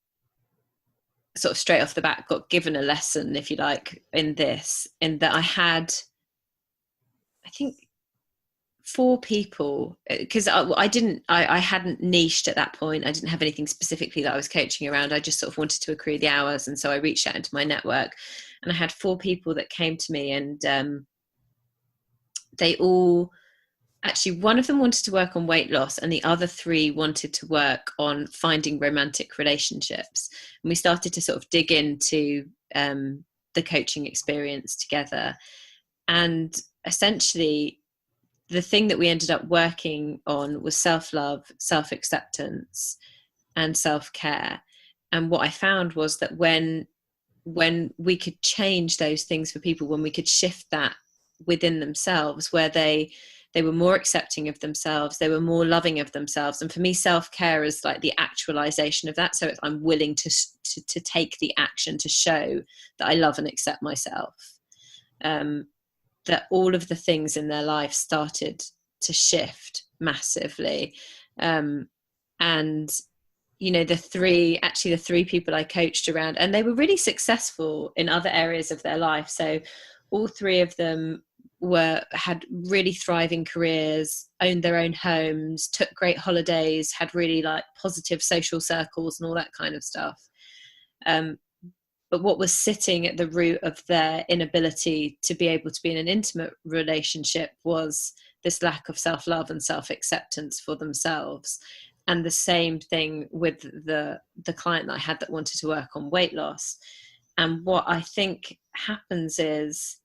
sort of straight off the bat got given a lesson, if you like, in that I had, I think, 4 people, because I hadn't niched at that point. I didn't have anything specifically that I was coaching around. I just sort of wanted to accrue the hours, and so I reached out into my network, and I had 4 people that came to me, and they all, actually, one of them wanted to work on weight loss, and the other 3 wanted to work on finding romantic relationships. And we started to sort of dig into the coaching experience together, and essentially the thing that we ended up working on was self-love, self-acceptance, and self-care. And what I found was that when we could change those things for people, when we could shift that within themselves, where they were more accepting of themselves, they were more loving of themselves. And for me, self-care is like the actualization of that. So if I'm willing to take the action to show that I love and accept myself, that all of the things in their life started to shift massively. And, you know, the 3 people I coached around, and they were really successful in other areas of their life. So all 3 of them had really thriving careers, owned their own homes, took great holidays, had really like positive social circles and all that kind of stuff. But what was sitting at the root of their inability to be able to be in an intimate relationship was this lack of self-love and self-acceptance for themselves. And the same thing with the client that I had that wanted to work on weight loss. And what I think happens is,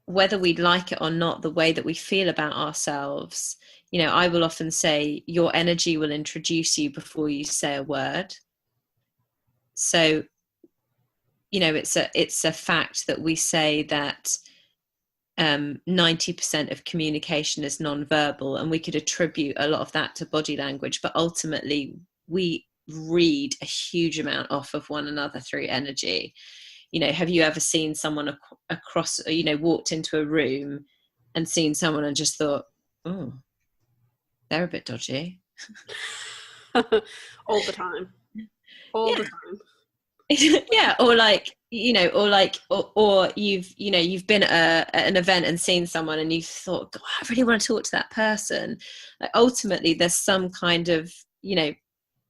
whether we like it or not, the way that we feel about ourselves, you know, I will often say your energy will introduce you before you say a word. So, you know, it's a fact that we say that 90% of communication is non-verbal, and we could attribute a lot of that to body language, but ultimately we read a huge amount off of one another through energy. You know, have you ever seen someone across, you know, walked into a room and seen someone and just thought, oh, they're a bit dodgy? All the time. All the time. Yeah, or like, you know, or you've been at an event and seen someone and you thought, God, I really want to talk to that person. Like, ultimately there's some kind of, you know,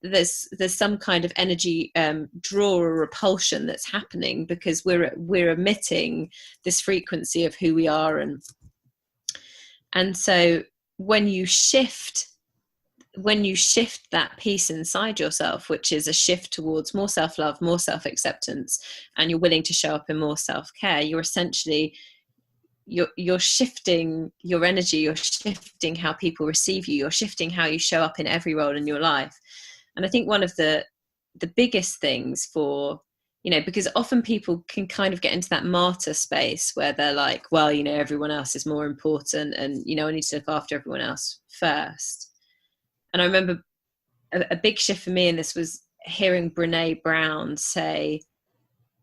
there's some kind of energy draw or repulsion that's happening, because we're emitting this frequency of who we are. And so when you shift that piece inside yourself, which is a shift towards more self-love, more self-acceptance, and you're willing to show up in more self-care, you're essentially you're shifting your energy, you're shifting how people receive you, you're shifting how you show up in every role in your life. And I think one of the biggest things for, you know, because often people can kind of get into that martyr space where they're like, well, you know, everyone else is more important, and, you know, I need to look after everyone else first. And I remember a big shift for me in this was hearing Brene Brown say,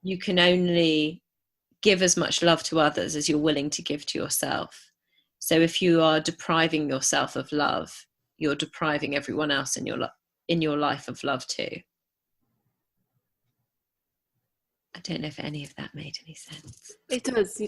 you can only give as much love to others as you're willing to give to yourself. So if you are depriving yourself of love, you're depriving everyone else in your life of love too. I don't know if any of that made any sense. It does.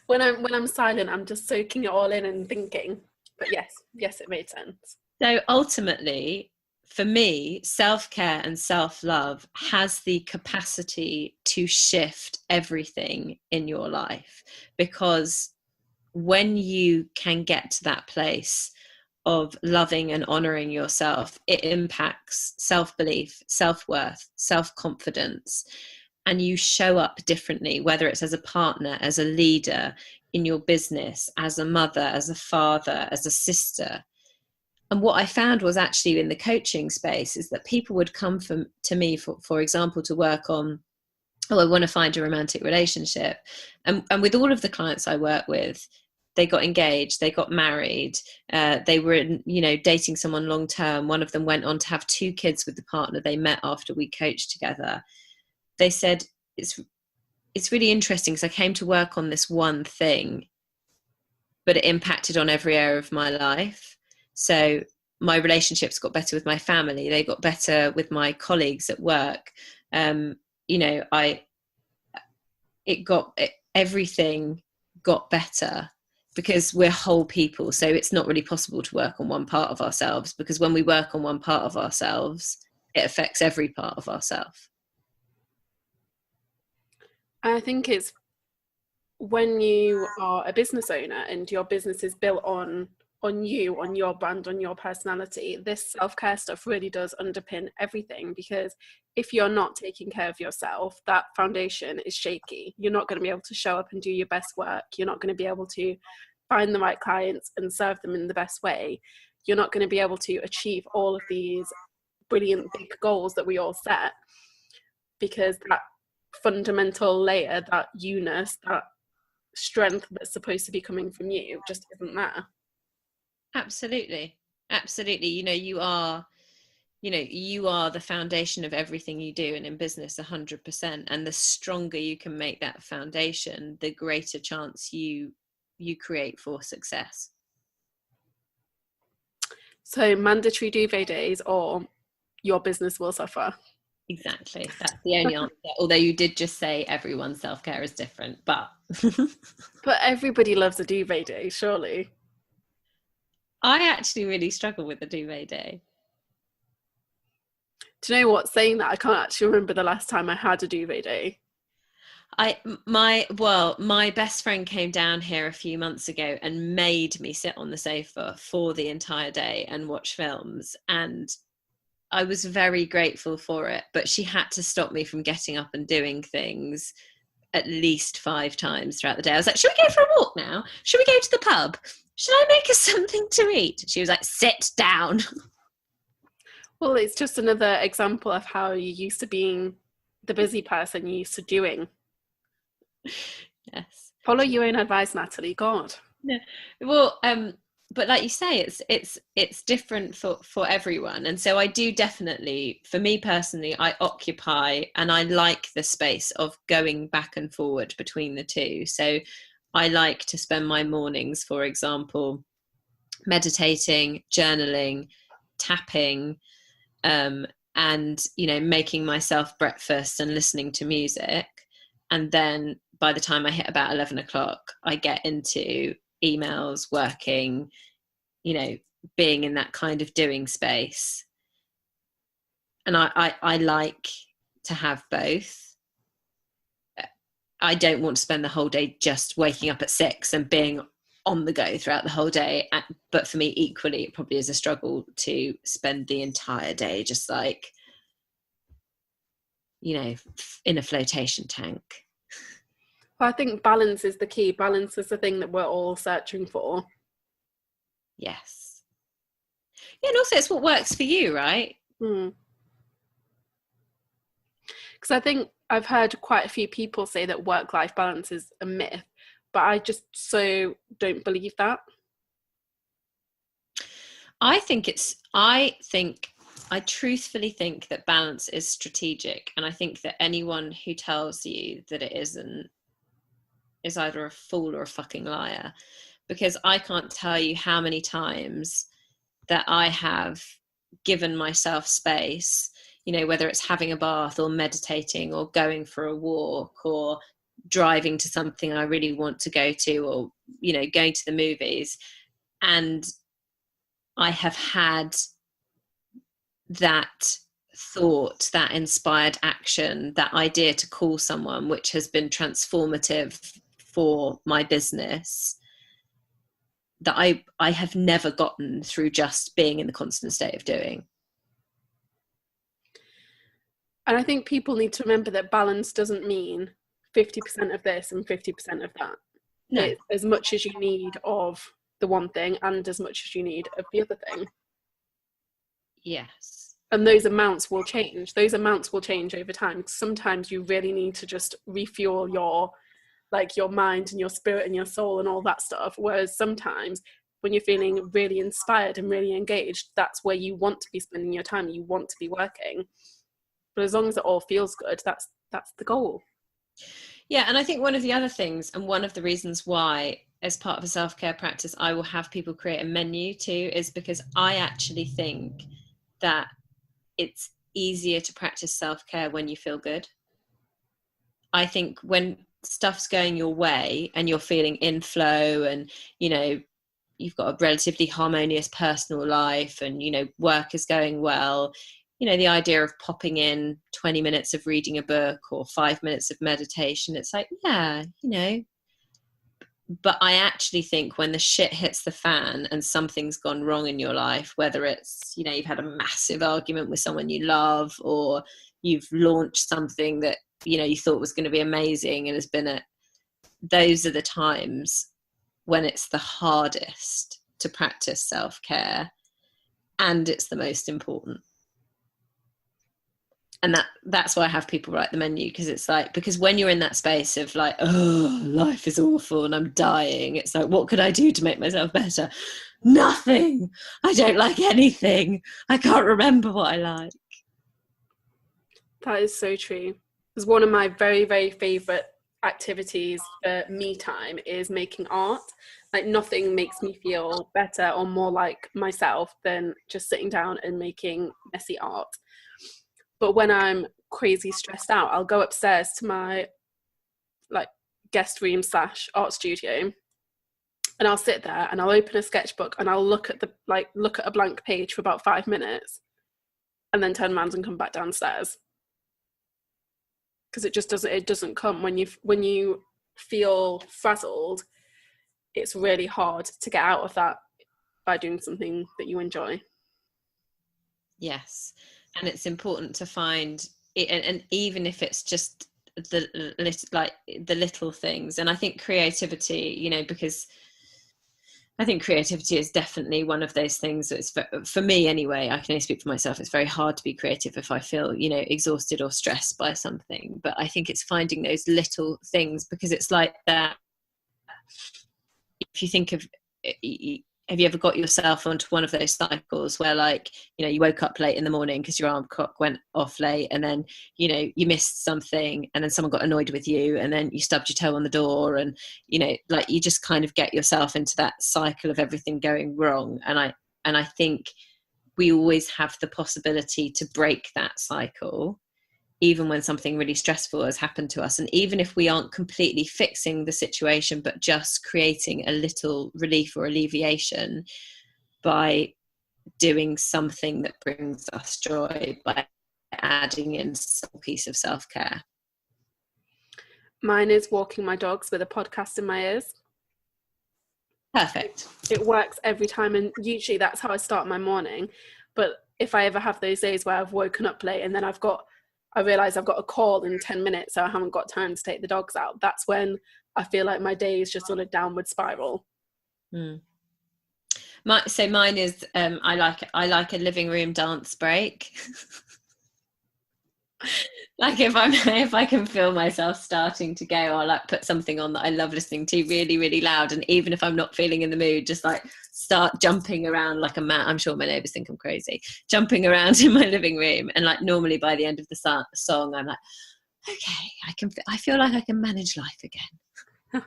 When I'm silent, I'm just soaking it all in and thinking. But yes, it made sense. So ultimately, for me, self-care and self-love has the capacity to shift everything in your life, because when you can get to that place of loving and honoring yourself, it impacts self-belief, self-worth, self-confidence, and you show up differently, whether it's as a partner, as a leader. in your business as a mother, as a father, as a sister. And what I found was actually in the coaching space is that people would come to me, for example, to work on, oh, I want to find a romantic relationship. And with all of the clients I work with, they got engaged, they got married, they were, dating someone long term. One of them went on to have 2 kids with the partner they met after we coached together. They said, it's really interesting because I came to work on this one thing, but it impacted on every area of my life. So my relationships got better with my family. They got better with my colleagues at work. Everything got better because we're whole people. So it's not really possible to work on one part of ourselves, because when we work on one part of ourselves, it affects every part of ourselves. I think it's when you are a business owner and your business is built on you, on your brand, on your personality, this self-care stuff really does underpin everything, because if you're not taking care of yourself, that foundation is shaky. You're not going to be able to show up and do your best work. You're not going to be able to find the right clients and serve them in the best way. You're not going to be able to achieve all of these brilliant big goals that we all set, because that fundamental layer, that you-ness, that strength that's supposed to be coming from you just isn't there. Absolutely. You are the foundation of everything you do, and in business 100%. And the stronger you can make that foundation, the greater chance you create for success. So mandatory duvet days, or your business will suffer. Exactly. That's the only answer. Although you did just say everyone's self-care is different, but but everybody loves a duvet day, surely. I actually really struggle with the duvet day. Do you know what? Saying that, I can't actually remember the last time I had a duvet day. My best friend came down here a few months ago and made me sit on the sofa for the entire day and watch films, and I was very grateful for it, but she had to stop me from getting up and doing things at least 5 times throughout the day. I was like, should we go for a walk now? Should we go to the pub? Should I make us something to eat? She was like, sit down. Well, it's just another example of how you're used to being the busy person, you're used to doing. Yes. Follow your own advice, Natalie. God. Yeah. Well, but like you say, it's different for everyone. And so I do definitely, for me personally, I occupy and I like the space of going back and forward between the two. So I like to spend my mornings, for example, meditating, journaling, tapping, and making myself breakfast and listening to music. And then by the time I hit about 11 o'clock, I get into emails, working, being in that kind of doing space. And I like to have both. I don't want to spend the whole day just waking up at 6 and being on the go throughout the whole day. But for me, equally, it probably is a struggle to spend the entire day just like, in a flotation tank. Well, I think balance is the key. Balance is the thing that we're all searching for. Yes. Yeah, and also it's what works for you, right? Because I think I've heard quite a few people say that work-life balance is a myth, but I just so don't believe that. I truthfully think that balance is strategic, and I think that anyone who tells you that it isn't is either a fool or a fucking liar, because I can't tell you how many times that I have given myself space, whether it's having a bath or meditating or going for a walk or driving to something I really want to go to, or, going to the movies. And I have had that thought, that inspired action, that idea to call someone, which has been transformative for my business, that I have never gotten through just being in the constant state of doing. And I think people need to remember that balance doesn't mean 50% of this and 50% of that. No. It's as much as you need of the one thing and as much as you need of the other thing. Yes. And those amounts will change. Those amounts will change over time. Sometimes you really need to just refuel your mind and your spirit and your soul and all that stuff. Whereas sometimes when you're feeling really inspired and really engaged, that's where you want to be spending your time. You want to be working. But as long as it all feels good, that's the goal. Yeah, and I think one of the other things, and one of the reasons why, as part of a self-care practice, I will have people create a menu too, is because I actually think that it's easier to practice self-care when you feel good. I think when stuff's going your way and you're feeling in flow and, you've got a relatively harmonious personal life and, work is going well, the idea of popping in 20 minutes of reading a book or 5 minutes of meditation, it's like, yeah, but I actually think when the shit hits the fan and something's gone wrong in your life, whether it's, you've had a massive argument with someone you love, or you've launched something that, you thought was going to be amazing and has been those are the times when it's the hardest to practice self-care, and it's the most important. And that's why I have people write the menu, because when you're in that space of like, oh, life is awful and I'm dying, it's like, what could I do to make myself better? Nothing. I don't like anything. I can't remember what I like. That is so true. Because one of my very, very favourite activities for me time is making art. Like, nothing makes me feel better or more like myself than just sitting down and making messy art. But when I'm crazy stressed out, I'll go upstairs to my guest room / art studio, and I'll sit there and I'll open a sketchbook and I'll look at a blank page for about 5 minutes, and then turn around and come back downstairs. Because it doesn't come when you feel frazzled. It's really hard to get out of that by doing something that you enjoy. Yes. And it's important to find it, and even if it's just the little things. And I think creativity, because I think creativity is definitely one of those things that's, for me anyway, I can only speak for myself, it's very hard to be creative if I feel, exhausted or stressed by something. But I think it's finding those little things, because it's like that. If you think of, have you ever got yourself onto one of those cycles where you woke up late in the morning because your alarm clock went off late, and then, you missed something, and then someone got annoyed with you, and then you stubbed your toe on the door, and, you just kind of get yourself into that cycle of everything going wrong. And I think we always have the possibility to break that cycle, even when something really stressful has happened to us. And even if we aren't completely fixing the situation, but just creating a little relief or alleviation by doing something that brings us joy, by adding in some piece of self-care. Mine is walking my dogs with a podcast in my ears. Perfect. It works every time, and usually that's how I start my morning. But if I ever have those days where I've woken up late and then I realise I've got a call in 10 minutes, so I haven't got time to take the dogs out, that's when I feel like my day is just on a downward spiral. Mine is I like a living room dance break. If I can feel myself starting to go, I'll put something on that I love listening to really, really loud, and even if I'm not feeling in the mood, just start jumping around like a man. I'm sure my neighbours think I'm crazy, jumping around in my living room, and normally by the end of the song I'm like, okay, I feel like I can manage life again.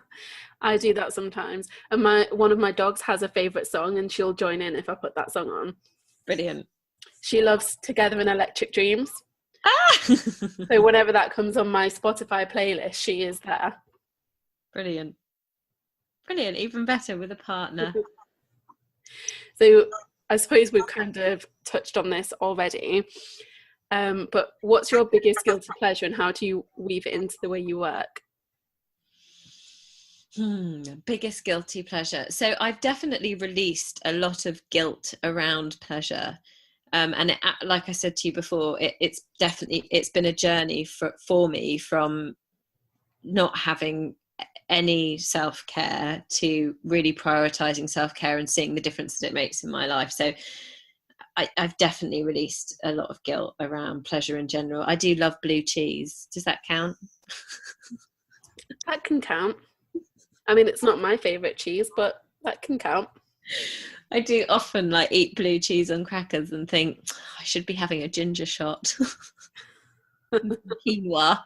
I do that sometimes, and one of my dogs has a favourite song, and she'll join in if I put that song on. Brilliant. She loves Together in Electric Dreams. So whenever that comes on my Spotify playlist, she is there. Brilliant. Even better with a partner. So I suppose we've kind of touched on this already, but what's your biggest guilty pleasure, and how do you weave it into the way you work? Biggest guilty pleasure. So I've definitely released a lot of guilt around pleasure. And like I said to you before, it's been a journey for me from not having any self-care to really prioritizing self-care and seeing the difference that it makes in my life. So I've definitely released a lot of guilt around pleasure in general. I do love blue cheese. Does that count? That can count. I mean, it's not my favourite cheese, but that can count. I do often like eat blue cheese on crackers and think I should be having a ginger shot. Quinoa.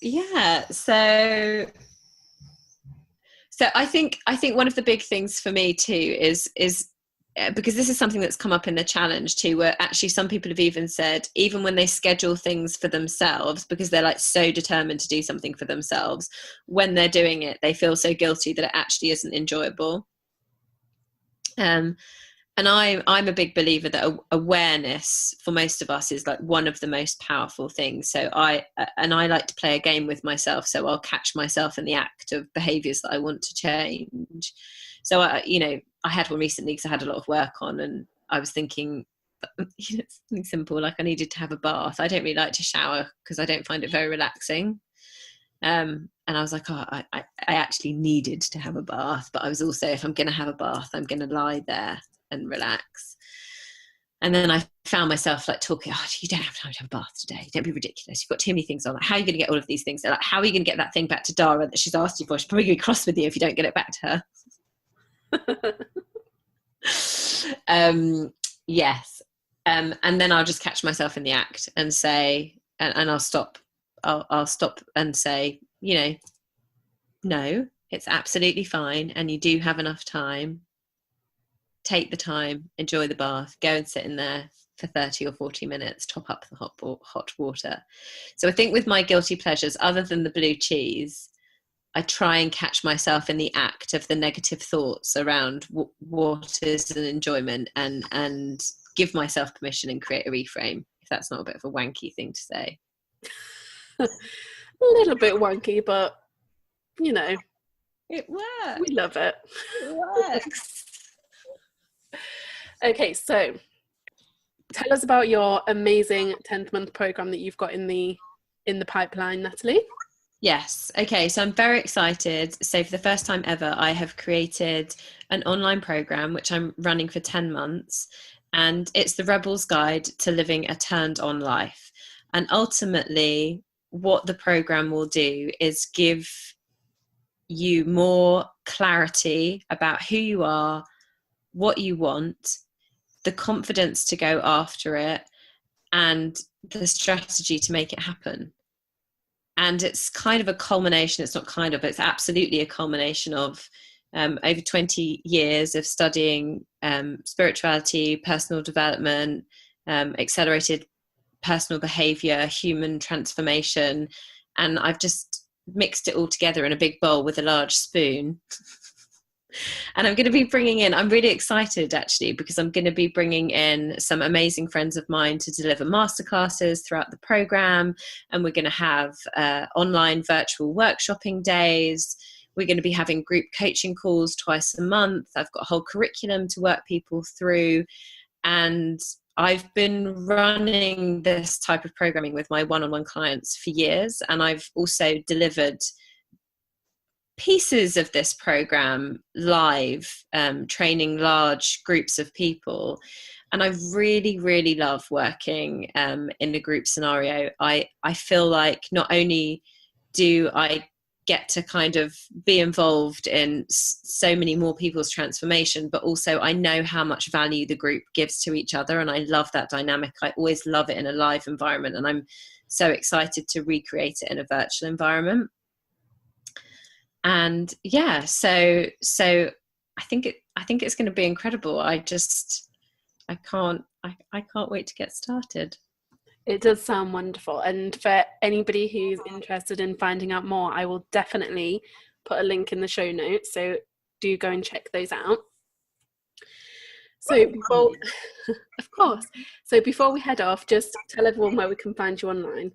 Yeah, so I think one of the big things for me too is because this is something that's come up in the challenge too, where actually some people have even said, even when they schedule things for themselves, because they're like so determined to do something for themselves, when they're doing it, they feel so guilty that it actually isn't enjoyable. And I'm a big believer that awareness for most of us is like one of the most powerful things. So I like to play a game with myself. So I'll catch myself in the act of behaviors that I want to change. So I had one recently because I had a lot of work on, and I was thinking, something simple, like I needed to have a bath. I don't really like to shower because I don't find it very relaxing. And I was like, I actually needed to have a bath, but I was also, if I'm going to have a bath, I'm going to lie there and relax. And then I found myself like talking, you don't have time to have a bath today, don't be ridiculous, you've got too many things on, like, how are you going to get all of these things? Like, how are you going to get that thing back to Dara that she's asked you for? She's probably going to be cross with you if you don't get it back to her. Yes. And then I'll just catch myself in the act and say, and I'll stop and say, no, it's absolutely fine, and you do have enough time. Take the time, enjoy the bath, go and sit in there for 30 or 40 minutes, top up the hot water. So I think with my guilty pleasures, other than the blue cheese, I try and catch myself in the act of the negative thoughts around what is an enjoyment, and give myself permission and create a reframe, if that's not a bit of a wanky thing to say. A little bit wanky, but it works. We love it. It works. Okay, so tell us about your amazing 10th-month program that you've got in the pipeline, Natalie. Yes. Okay, so I'm very excited. So for the first time ever, I have created an online program which I'm running for 10 months, and it's the Rebel's Guide to Living a Turned On Life. And ultimately, what the program will do is give you more clarity about who you are, what you want, the confidence to go after it, and the strategy to make it happen. And it's kind of a culmination, it's not kind of, it's absolutely a culmination of over 20 years of studying spirituality, personal development, accelerated personal behavior, human transformation. And I've just mixed it all together in a big bowl with a large spoon. And I'm going to be bringing in, I'm really excited actually, because I'm going to be bringing in some amazing friends of mine to deliver masterclasses throughout the program. And we're going to have online virtual workshopping days. We're going to be having group coaching calls twice a month. I've got a whole curriculum to work people through. And I've been running this type of programming with my one-on-one clients for years. And I've also delivered pieces of this program live, training large groups of people. And I really, really love working in a group scenario. I feel like not only do I get to kind of be involved in so many more people's transformation, but also I know how much value the group gives to each other. And I love that dynamic. I always love it in a live environment. And I'm so excited to recreate it in a virtual environment. And yeah, so I think it's going to be incredible. I can't wait to get started. It does sound wonderful. And for anybody who's interested in finding out more, I will definitely put a link in the show notes. So do go and check those out. So of course. So before we head off, just tell everyone where we can find you online.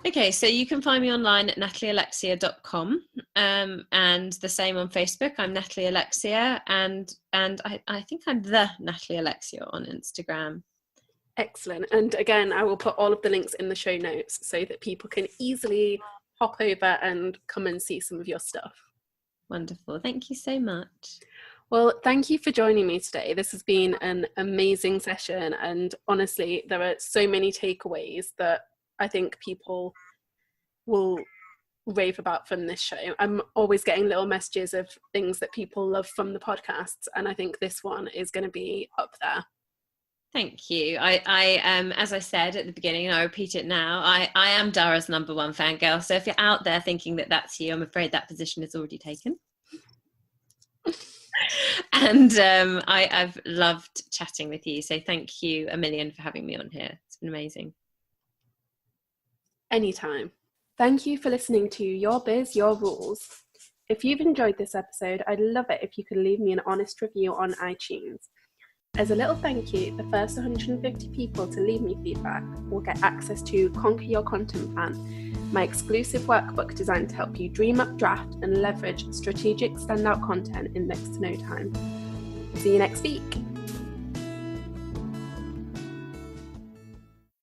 Okay, so you can find me online at nataliealexia.com, and the same on Facebook. I'm Natalie Alexia, and I think I'm the Natalie Alexia on Instagram. Excellent. And again, I will put all of the links in the show notes so that people can easily hop over and come and see some of your stuff. Wonderful. Thank you so much. Well, thank you for joining me today. This has been an amazing session, and honestly, there are so many takeaways that I think people will rave about from this show. I'm always getting little messages of things that people love from the podcasts, and I think this one is going to be up there. Thank you. I as I said at the beginning, and I repeat it now, I am Dara's #1 fangirl. So if you're out there thinking that that's you, I'm afraid that position is already taken. And I've loved chatting with you. So thank you a million for having me on here. It's been amazing. Anytime. Thank you for listening to Your Biz, Your Rules. If you've enjoyed this episode, I'd love it if you could leave me an honest review on iTunes. As a little thank you, the first 150 people to leave me feedback will get access to Conquer Your Content Plan, my exclusive workbook designed to help you dream up, draft, and leverage strategic standout content in next to no time. See you next week.